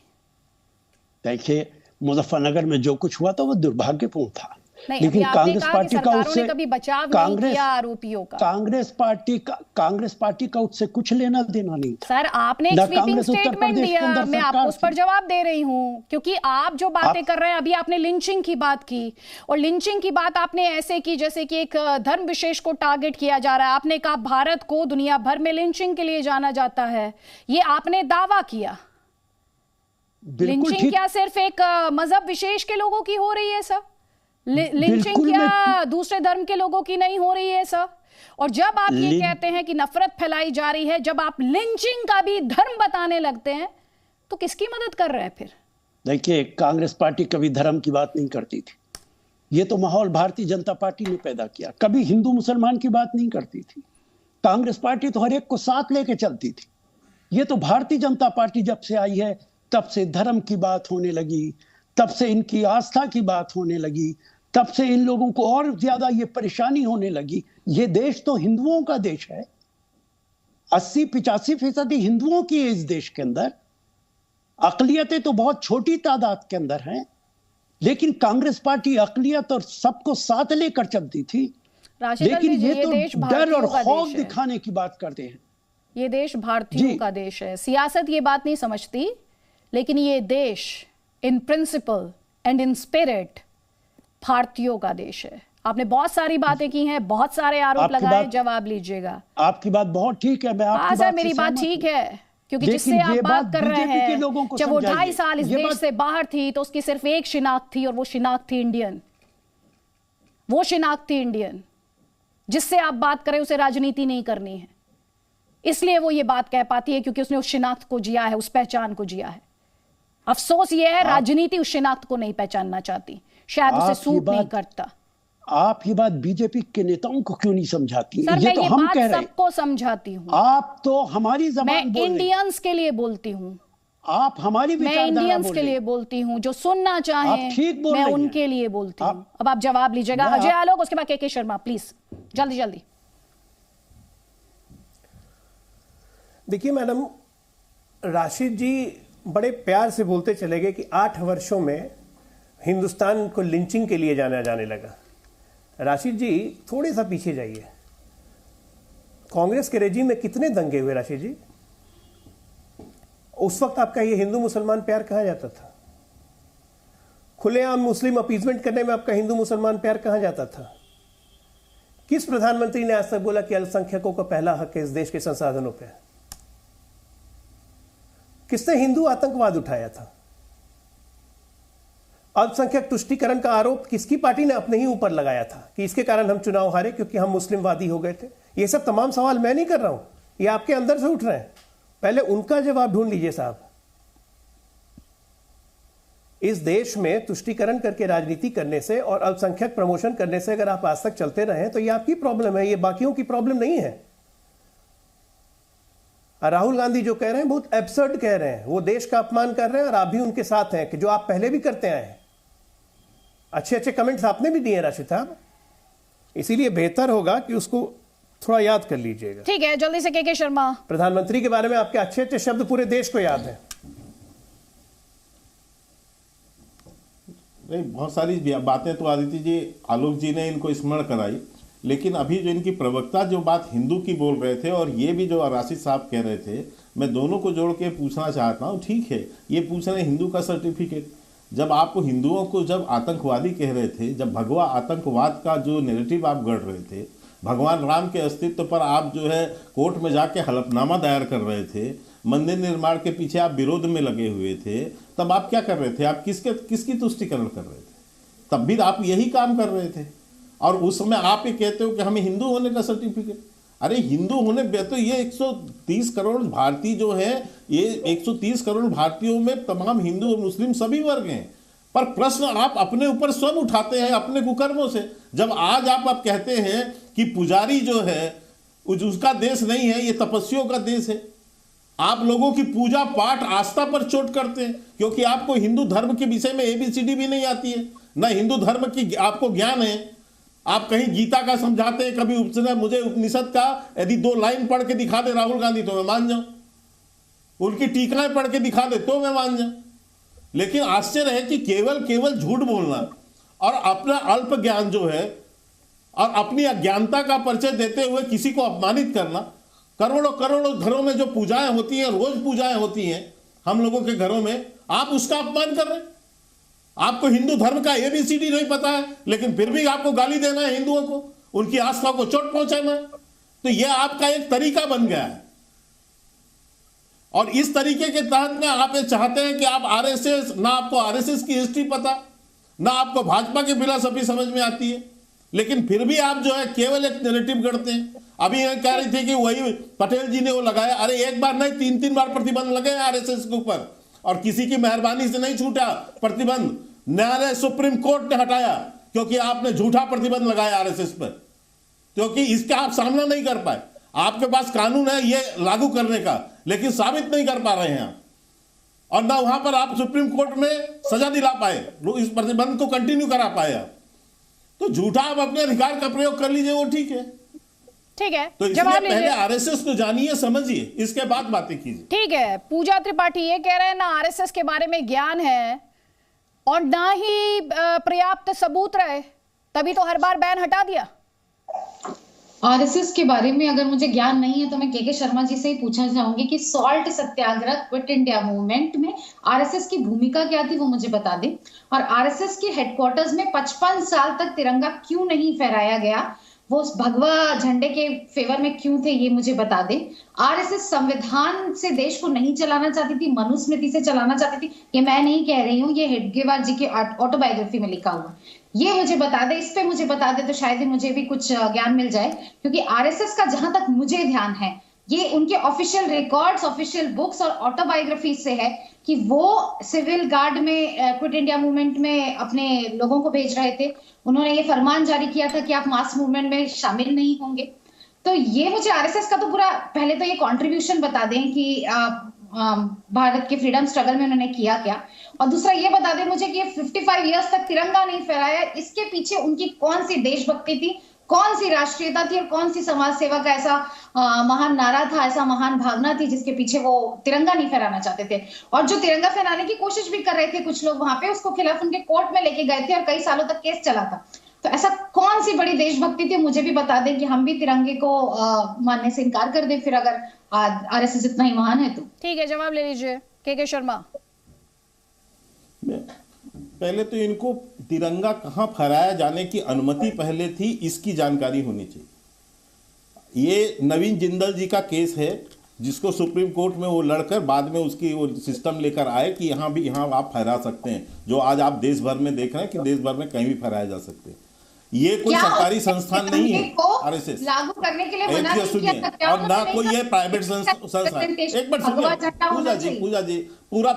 देखिए, मुजफ्फरनगर में जो कुछ हुआ था वो दुर्भाग्यपूर्ण था, नहीं, लेकिन कांग्रेस पार्टी का उससे कभी बचाव नहीं किया आरोपियों का। कांग्रेस पार्टी का उससे कुछ लेना देना नहीं था। सर, आपने एक स्वीपिंग स्टेटमेंट दिया, मैं आपको उस पर जवाब दे रही हूं, क्योंकि आप जो बातें कर रहे हैं, अभी आपने लिंचिंग की बात की, और लिंचिंग की बात आपने ऐसे की जैसे कि एक धर्म विशेष को टारगेट किया जा रहा है। आपने कहा भारत को दुनिया भर में लिंचिंग के लिए जाना जाता है, ये आपने दावा किया। लिंचिंग क्या सिर्फ एक मजहब विशेष के लोगों की हो रही है सर? लिंचिंग क्या दूसरे धर्म के लोगों की नहीं हो रही है सर? और जब आप ये कहते हैं कि नफरत फैलाई जा रही है, जब आप लिंचिंग का भी धर्म बताने लगते हैं, तो किसकी मदद कर रहे हैं फिर? देखिए, कांग्रेस पार्टी कभी धर्म की बात नहीं करती थी। ये तो माहौल भारतीय जनता पार्टी ने पैदा किया। कभी हिंदू मुसलमान की बात नहीं करती थी। कांग्रेस पार्टी तो हर एक को साथ लेके चलती थी। ये तो भारतीय जनता पार्टी जब से आई है तब से धर्म की बात होने लगी, तब से इनकी आस्था की बात होने लगी, तब से इन लोगों को और ज्यादा ये परेशानी होने लगी। ये देश तो हिंदुओं का देश है, 80-85% हिंदुओं की है इस देश के अंदर। अकलियतें तो बहुत छोटी तादाद के अंदर हैं, लेकिन कांग्रेस पार्टी अकलियत और सबको साथ लेकर चलती थी। लेकिन ये तो डर और खौफ दिखाने की बात करते हैं। ये देश भारतीयों का देश है। सियासत ये बात नहीं समझती, लेकिन ये देश in principle and in spirit भारतीयों का देश है। आपने बहुत सारी बातें की हैं, बहुत सारे आरोप लगाए, जवाब लीजिएगा। आपकी बात बहुत ठीक है, मैं आपकी बात सर, मेरी बात ठीक है, क्योंकि जिससे आप बात कर रहे हैं, जब वो 2.5 साल इस देश से बाहर थी तो उसकी सिर्फ एक शिनाख्त थी, और वो शिनाख्त थी इंडियन। वो शिनाख्त थी इंडियन। जिससे आप बात करें उसे राजनीति नहीं करनी है, इसलिए वो ये बात कह पाती है, क्योंकि उसने उस शिनाख्त को जिया है, उस पहचान को जिया है। अफसोस ये है, राजनीति उस शिनाख्त को नहीं पहचानना चाहती, शायद उसे सूट नहीं करता। आप ये बात बीजेपी के नेताओं को क्यों नहीं समझाती? सर, ये तो हम कह रहे हैं, सबको समझाती हूँ। आप तो हमारी जबान मैं इंडियंस के लिए बोलती हूँ, आप हमारी मैं इंडियंस के लिए बोलती हूँ, जो सुनना चाहें मैं उनके लिए बोलती हूँ। अब आप जवाब लीजिएगा। अजय आलोक, उसके बाद के शर्मा, प्लीज जल्दी जल्दी। देखिए मैडम, राशिद जी बड़े प्यार से बोलते चले गए कि 8 वर्षों में हिंदुस्तान को लिंचिंग के लिए जाने लगा। राशिद जी थोड़े सा पीछे जाइए। कांग्रेस के रेजिम में कितने दंगे हुए राशिद जी? उस वक्त आपका ये हिंदू मुसलमान प्यार कहा जाता था? खुलेआम मुस्लिम अपीजमेंट करने में आपका हिंदू मुसलमान प्यार कहा जाता था? किस प्रधानमंत्री ने आज तक बोला कि अल्पसंख्यकों का पहला हक है इस देश के संसाधनों पर? किसने हिंदू आतंकवाद उठाया था? अल्पसंख्यक तुष्टीकरण का आरोप किसकी पार्टी ने अपने ही ऊपर लगाया था कि इसके कारण हम चुनाव हारे क्योंकि हम मुस्लिमवादी हो गए थे? ये सब तमाम सवाल मैं नहीं कर रहा हूं, ये आपके अंदर से उठ रहे हैं। पहले उनका जवाब ढूंढ लीजिए साहब। इस देश में तुष्टीकरण करके राजनीति करने से और अल्पसंख्यक प्रमोशन करने से अगर आप आज तक चलते रहे तो ये आपकी प्रॉब्लम है, ये बाकियों की प्रॉब्लम नहीं है। राहुल गांधी जो कह रहे हैं बहुत एब्सर्ड कह रहे हैं, वो देश का अपमान कर रहे हैं और आप भी उनके साथ हैं, कि जो आप पहले भी करते आए हैं। अच्छे अच्छे कमेंट्स आपने भी दिए राशिद साहब, इसीलिए बेहतर होगा कि उसको थोड़ा याद कर लीजिएगा। ठीक है, जल्दी से के शर्मा। प्रधानमंत्री के बारे में आपके अच्छे अच्छे शब्द पूरे देश को याद है। नहीं, बहुत सारी बातें तो आदित्य जी, आलोक जी ने इनको स्मरण कराई, लेकिन अभी जो इनकी प्रवक्ता जो बात हिंदू की बोल रहे थे और ये भी जो राशिद साहब कह रहे थे, मैं दोनों को जोड़ के पूछना चाहता हूँ। ठीक है, ये पूछ रहे हैं हिंदू का सर्टिफिकेट। जब आपको हिंदुओं को जब आतंकवादी कह रहे थे, जब भगवा आतंकवाद का जो नैरेटिव आप गढ़ रहे थे, भगवान राम के अस्तित्व पर आप जो है कोर्ट में जाके हलफनामा दायर कर रहे थे, मंदिर निर्माण के पीछे आप विरोध में लगे हुए थे, तब आप क्या कर रहे थे? आप किसकी तुष्टीकरण कर रहे थे? तब भी आप यही काम कर रहे थे। और उस समय आप ये कहते हो कि हमें हिंदू होने का सर्टिफिकेट। अरे हिंदू होने तो ये 130 करोड़ भारतीय जो है, ये 130 करोड़ भारतीयों में तमाम हिंदू और मुस्लिम सभी वर्ग हैं। पर प्रश्न आप अपने ऊपर स्वयं उठाते हैं अपने कुकर्मों से। जब आज आप कहते हैं कि पुजारी जो है उसका देश नहीं है, ये तपस्वियों का देश है। आप लोगों की पूजा पाठ आस्था पर चोट करते हैं, क्योंकि आपको हिंदू धर्म के विषय में ABCD भी नहीं आती है, ना हिंदू धर्म की आपको ज्ञान है। आप कहीं गीता का समझाते हैं, कभी मुझे उपनिषद का यदि 2 लाइन पढ़ के दिखा दे राहुल गांधी तो मैं मान जाऊं, उनकी टीकाएं पढ़ के दिखा दे तो मैं मान जाऊं। लेकिन आश्चर्य है कि केवल झूठ बोलना और अपना अल्प ज्ञान जो है और अपनी अज्ञानता का परिचय देते हुए किसी को अपमानित करना। करोड़ों घरों में जो पूजाएं होती हैं, रोज पूजाएं होती हैं हम लोगों के घरों में, आप उसका अपमान कर रहे हैं। आपको हिंदू धर्म का ABCD नहीं पता है, लेकिन फिर भी आपको गाली देना है हिंदुओं को, उनकी आस्था को चोट पहुंचाना है। तो यह आपका एक तरीका बन गया है। और इस तरीके के तहत में आप ये चाहते हैं कि आप RSS, ना आपको RSS की हिस्ट्री पता, ना आपको भाजपा की फिलॉसफी समझ में आती है, लेकिन फिर भी आप जो है केवल एक नैरेटिव गढ़ते हैं। अभी ये कह रही थी कि वही पटेल जी ने वो लगाया, अरे एक बार नहीं 3 बार प्रतिबंध लगे RSS के ऊपर और किसी की मेहरबानी से नहीं छूटा प्रतिबंध। न्यायालय सुप्रीम कोर्ट ने हटाया क्योंकि आपने झूठा प्रतिबंध लगाया RSS पर, क्योंकि इसका आप सामना नहीं कर पाए। आपके पास कानून है ये लागू करने का, लेकिन साबित नहीं कर पा रहे हैं आप, और ना वहां पर आप सुप्रीम कोर्ट में सजा दिला पाए, इस प्रतिबंध को कंटिन्यू करा पाए आप। तो झूठा आप अपने अधिकार का प्रयोग कर लीजिए, वो ठीक है। ठीक है, तो इसलिए पहले RSS को जानिए, समझिए, इसके बाद बातें कीजिए। ठीक है, पूजा त्रिपाठी ये कह रहे हैं ना RSS के बारे में ज्ञान है और ना ही पर्याप्त सबूत रहे, तभी तो हर बार बैन हटा दिया। RSS के बारे में अगर मुझे ज्ञान नहीं है तो मैं के शर्मा जी से ही पूछना चाहूंगी कि सॉल्ट सत्याग्रह, क्विट इंडिया मूवमेंट में RSS की भूमिका क्या थी, वो मुझे बता दें। और RSS के हेडक्वार्टर्स में 55 साल तक तिरंगा क्यों नहीं फहराया गया, वो उस भगवा झंडे के फेवर में क्यों थे, ये मुझे बता दें। RSS संविधान से देश को नहीं चलाना चाहती थी, मनुस्मृति से चलाना चाहती थी। ये मैं नहीं कह रही हूँ, ये हेडगेवार जी के ऑटोबायोग्राफी में लिखा हुआ। ये मुझे बता दे, इस पे मुझे बता दे तो शायद ही मुझे भी कुछ ज्ञान मिल जाए। क्योंकि RSS का जहां तक मुझे ध्यान है, ये उनके ऑफिशियल रिकॉर्ड्स, ऑफिशियल बुक्स और ऑटोबायोग्राफी से है कि वो सिविल गार्ड में क्विट इंडिया मूवमेंट में अपने लोगों को भेज रहे थे। उन्होंने ये फरमान जारी किया था कि आप मास मूवमेंट में शामिल नहीं होंगे। तो ये मुझे RSS का तो पूरा, पहले तो ये कंट्रीब्यूशन बता दें कि भारत के फ्रीडम स्ट्रगल में उन्होंने किया क्या, और दूसरा ये बता दें मुझे कि ये 55 इयर्स तक तिरंगा नहीं फहराया, इसके पीछे उनकी कौन सी देशभक्ति थी, कौन सी राष्ट्रीयता थी और कौन सी समाज सेवा का ऐसा महान नारा था, ऐसा महान भावना थी जिसके पीछे वो तिरंगा नहीं फहराना चाहते थे। और जो तिरंगा फहराने की कोशिश भी कर रहे थे कुछ लोग वहां पे, उसको खिलाफ उनके कोर्ट में लेके गए थे और कई सालों तक केस चला था। तो ऐसा कौन सी बड़ी देशभक्ति थी, मुझे भी बता दें कि हम भी तिरंगे को मानने से इनकार कर दें फिर, अगर RSS इतना ही महान है तो। ठीक है, जवाब ले लीजिए के शर्मा। पहले तो इनको तिरंगा कहां फहराया जाने की अनुमति पहले थी, इसकी जानकारी होनी चाहिए। ये नवीन जिंदल जी का केस है जिसको सुप्रीम कोर्ट में वो लड़कर बाद में उसकी वो सिस्टम लेकर आए कि यहाँ आप फहरा सकते हैं, जो आज आप देश भर में देख रहे हैं कि देश भर में कहीं भी फहराया जा सकते हैं। ये कोई सरकारी संस्थान नहीं है RSS, लागू करने के लिए मना नहीं किया था, और ना कोई ये प्राइवेट संस्था। एक बार सुनिए पूजा जी, पूरा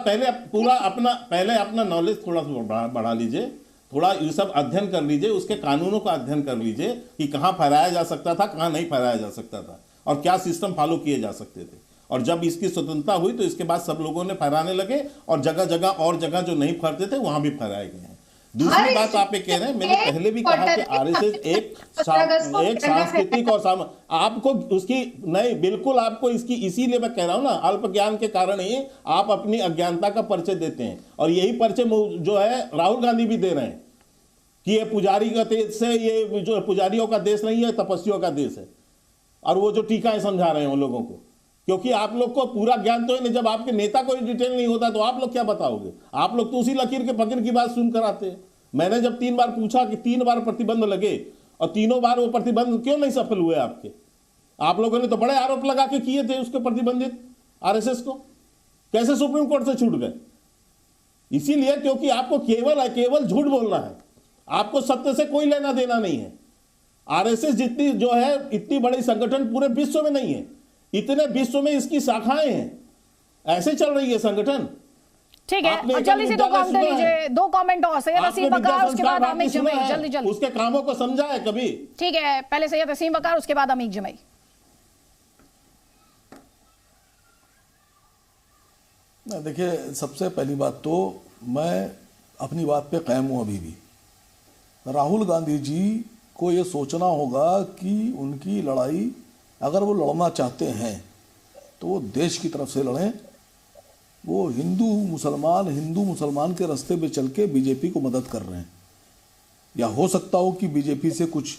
अपना नॉलेज थोड़ा सा बढ़ा लीजिए, थोड़ा ये सब अध्ययन कर लीजिए, उसके कानूनों का अध्ययन कर लीजिए कि कहाँ फहराया जा सकता था, कहाँ नहीं फहराया जा सकता था और क्या सिस्टम फॉलो किए जा सकते थे। और जब इसकी स्वतंत्रता हुई तो इसके बाद सब लोगों ने फहराने लगे और जगह जो नहीं फहरते थे वहां भी फहराए गए हैं। दूसरी बात आप ये कह रहे हैं, मैंने पहले भी कहा कि RSS एक सांस्कृतिक और आपको उसकी नहीं, बिल्कुल आपको इसकी, इसीलिए मैं कह रहा हूं ना, अल्प ज्ञान के कारण ही आप अपनी अज्ञानता का परिचय देते हैं। और यही परिचय जो है राहुल गांधी भी दे रहे हैं कि ये पुजारी का देश है, ये जो पुजारियों का देश नहीं है, तपस्वियों का देश है। और वो जो टीकाएं समझा रहे हैं उन लोगों को, क्योंकि आप लोग को पूरा ज्ञान तो है नहीं। जब आपके नेता को डिटेल नहीं होता तो आप लोग क्या बताओगे? आप लोग तो उसी लकीर के फकीर की बात सुनकर आते हैं। मैंने जब 3 बार पूछा कि 3 बार प्रतिबंध लगे और तीनों बार वो प्रतिबंध क्यों नहीं सफल हुए आपके, आप लोगों ने तो बड़े आरोप लगा के किए थे उसको प्रतिबंधित RSS को, कैसे सुप्रीम कोर्ट से छूट गए? इसीलिए क्योंकि आपको केवल झूठ बोलना है, आपको सत्य से कोई लेना देना नहीं है। RSS जितनी जो है इतनी बड़ी संगठन पूरे विश्व में नहीं है, इतने विश्व में इसकी शाखाएं हैं, ऐसे चल रही है संगठन। ठीक है, अब जल्दी से 2 कमेंट लीजिए, 2 कमेंट और सैयद असीम बकार, उसके बाद अमीक जमई, जल्दी उसके कामों को समझा है कभी? ठीक है, पहले सैयद असीम बकार, उसके बाद अमीक जमई। देखिए, सबसे पहली बात तो मैं अपनी बात पे कायम हूँ अभी भी। राहुल गांधी जी को ये सोचना होगा कि उनकी लड़ाई अगर वो लड़ना चाहते हैं तो वो देश की तरफ से लड़ें। वो हिंदू मुसलमान के रास्ते पे चल के बीजेपी को मदद कर रहे हैं। या हो सकता हो कि बीजेपी से कुछ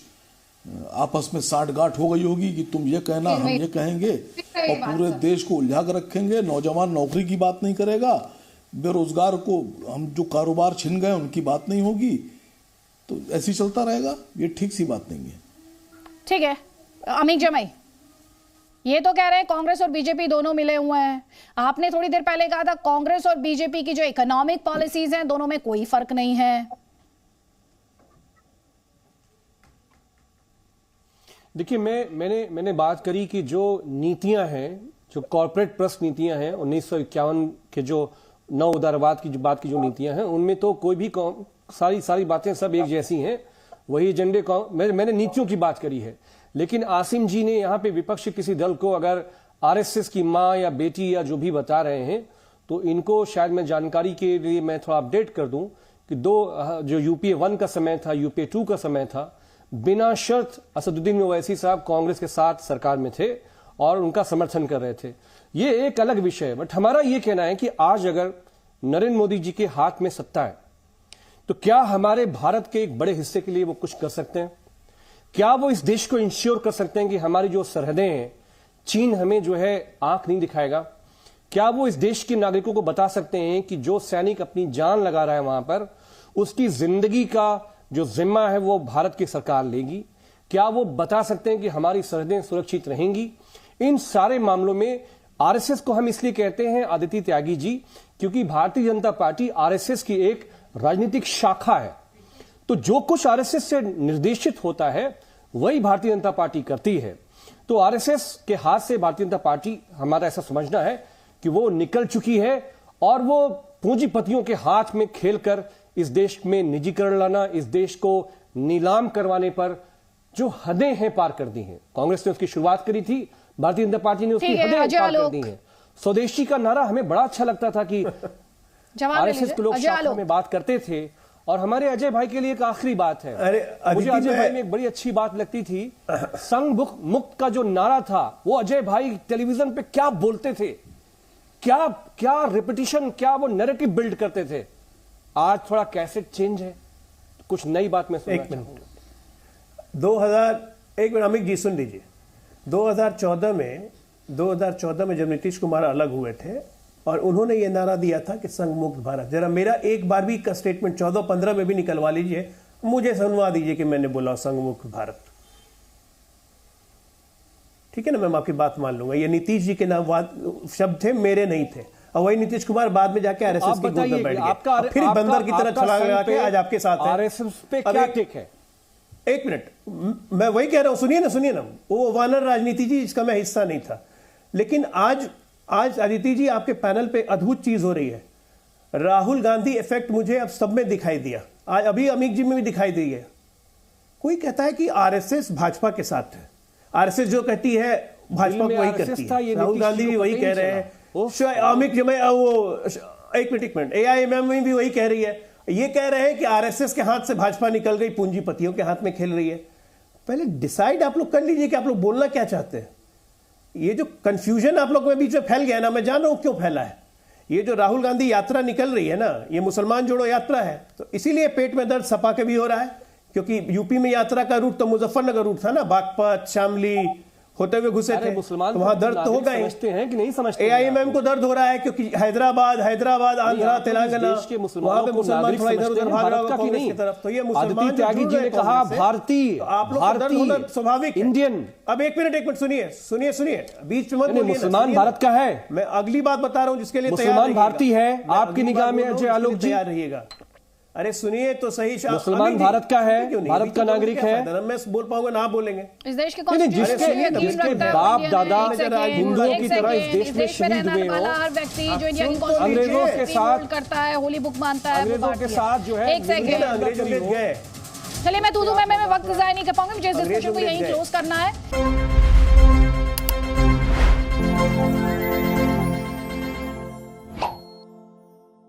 आपस में साठगांठ हो गई होगी कि तुम ये कहना हम ये कहेंगे, और पूरे देश को उलझा कर रखेंगे। नौजवान नौकरी की बात नहीं करेगा, बेरोजगार को हम जो कारोबार छिन गए उनकी बात नहीं होगी, तो ऐसे ही चलता रहेगा। ये ठीक सी बात नहीं है। ठीक है अमीक जमाई, ये तो कह रहे हैं कांग्रेस और बीजेपी दोनों मिले हुए हैं। आपने थोड़ी देर पहले कहा था कांग्रेस और बीजेपी की जो इकोनॉमिक पॉलिसीज हैं दोनों में कोई फर्क नहीं है। देखिए, मैंने बात करी कि जो नीतियां हैं, जो कॉर्पोरेट प्लस नीतियां हैं 1951 के जो नव उदारवाद की जो नीतियां हैं, उनमें तो कोई भी सारी बातें सब एक जैसी हैं। वही एजेंडे मैंने नीतियों की बात करी है। लेकिन आसिम जी ने यहाँ पे विपक्ष किसी दल को अगर आरएसएस की मां या बेटी या जो भी बता रहे हैं, तो इनको शायद मैं जानकारी के लिए मैं थोड़ा अपडेट कर दूं कि जो यूपीए 1 का समय था, यूपीए 2 का समय था, बिना शर्त असदुद्दीन ओवैसी साहब कांग्रेस के साथ सरकार में थे और उनका समर्थन कर रहे थे। ये एक अलग विषय है। बट हमारा ये कहना है कि आज अगर नरेंद्र मोदी जी के हाथ में सत्ता है तो क्या हमारे भारत के एक बड़े हिस्से के लिए वो कुछ कर सकते हैं? क्या वो इस देश को इंश्योर कर सकते हैं कि हमारी जो सरहदें हैं, चीन हमें जो है आंख नहीं दिखाएगा? क्या वो इस देश के नागरिकों को बता सकते हैं कि जो सैनिक अपनी जान लगा रहा है वहां पर, उसकी जिंदगी का जो जिम्मा है वो भारत की सरकार लेगी? क्या वो बता सकते हैं कि हमारी सरहदें सुरक्षित रहेंगी? इन सारे मामलों में आरएसएस को हम इसलिए कहते हैं आदित्य त्यागी जी, क्योंकि भारतीय जनता पार्टी आरएसएस की एक राजनीतिक शाखा है। तो जो कुछ आरएसएस से निर्देशित होता है वही भारतीय जनता पार्टी करती है। तो आरएसएस के हाथ से भारतीय जनता पार्टी, हमारा ऐसा समझना है कि वो निकल चुकी है और वो पूंजीपतियों के हाथ में खेलकर इस देश में निजीकरण लाना, इस देश को नीलाम करवाने पर जो हदें हैं पार कर दी हैं। कांग्रेस ने उसकी शुरुआत करी थी, भारतीय जनता पार्टी ने उसकी हदें पार कर दी हैं। स्वदेशी का नारा हमें बड़ा अच्छा लगता था कि आरएसएस के लोग शाखा में बात करते थे। और हमारे अजय भाई के लिए एक आखिरी बात है, मुझे अजय भाई में एक बड़ी अच्छी बात लगती थी, संघ मुक्त का जो नारा था वो अजय भाई टेलीविजन पे क्या बोलते थे, क्या रिपीटिशन, क्या वो नैरेटिव बिल्ड करते थे। आज थोड़ा कैसेट चेंज है, कुछ नई बात मैं सुनना चाहूंगा। 1 मिनट अमित जी सुन लीजिए। 2014 में जब नीतीश कुमार अलग हुए थे और उन्होंने ये नारा दिया था कि संघ मुक्त भारत, जरा मेरा एक बार भी का स्टेटमेंट 14-15 में भी निकलवा लीजिए, मुझे सुनवा दीजिए कि मैंने बोला संघ मुक्त भारत। ठीक है ना, मैं आपकी बात मान लूंगा। ये नीतीश जी के नाम शब्द थे, मेरे नहीं थे। और वही नीतीश कुमार बाद में जाके आरएसएस की गोद में बैठ गया, फिर बंदर की तरह छलांग लगा के आज आपके साथ है। आरएसएस पे क्या टेक है? 1 मिनट, मैं वही कह रहा हूं, सुनिए ना, वो वानर राजनीति जी, इसका मैं हिस्सा नहीं था। लेकिन आज अदिति जी आपके पैनल पे अद्भुत चीज हो रही है। राहुल गांधी इफेक्ट मुझे अब सब में दिखाई दिया, आज अभी अमीक जी में भी दिखाई दी है। कोई कहता है कि आरएसएस भाजपा के साथ है, आरएसएस जो कहती है भाजपा को वही करती है, राहुल गांधी भी वही कह रहे हैं, अमित जी में वो 1 मिनट एआईएमएम भी वही कह रही है। ये कह रहे हैं कि आरएसएस के हाथ से भाजपा निकल गई, पूंजीपतियों के हाथ में खेल रही है। पहले डिसाइड आप लोग कर लीजिए कि आप लोग बोलना क्या चाहते हैं। ये जो कंफ्यूजन आप लोग में बीच में फैल गया ना, मैं जान रहा हूं क्यों फैला है। ये जो राहुल गांधी यात्रा निकल रही है ना, ये मुसलमान जोड़ो यात्रा है, तो इसीलिए पेट में दर्द सपा के भी हो रहा है, क्योंकि यूपी में यात्रा का रूट तो मुजफ्फरनगर रूट था ना, बागपत शामली होते हुए घुसे थे, तो वहां दर्द तो होगा ही। समझते हैं कि नहीं समझते? एआईएमएम को दर्द हो रहा है क्योंकि हैदराबाद, आंध्रा, तेलंगाना, वहां पे मुसलमान थोड़ा इधर उधर भाग रहा होगा कांग्रेस की तरफ। तो ये मुसलमान त्यागी जी ने कहा भारतीय, आप लोग दर्द होना स्वाभाविक इंडियन। अब 1 मिनट सुनिए, बीच में मत बोलिए। मुसलमान भारत का है, मैं अगली बात बता रहा हूं जिसके लिए मुसलमान भारतीय है आपकी निगाह में अजय आलोक जी? तैयार रहिएगा। अरे सुनिए तो सही, मुसलमान भारत का है, भारत का नागरिक है। मैं बोल पाऊंगा ना बोलेंगे? इस देश के जिसके बाप दादा हिंदुओं की तरह इस देश में शहीद हुए हो, हर व्यक्ति जो इंडिया की अंग्रेजों के साथ करता है, होली बुक मानता है, अंग्रेजों के साथ जो है, 1 सेकंड, चलिए मैं दूध में वक्त जाया नहीं कर पाऊंगी, मुझे इस डिस्कशन को यहीं क्लोज करना है।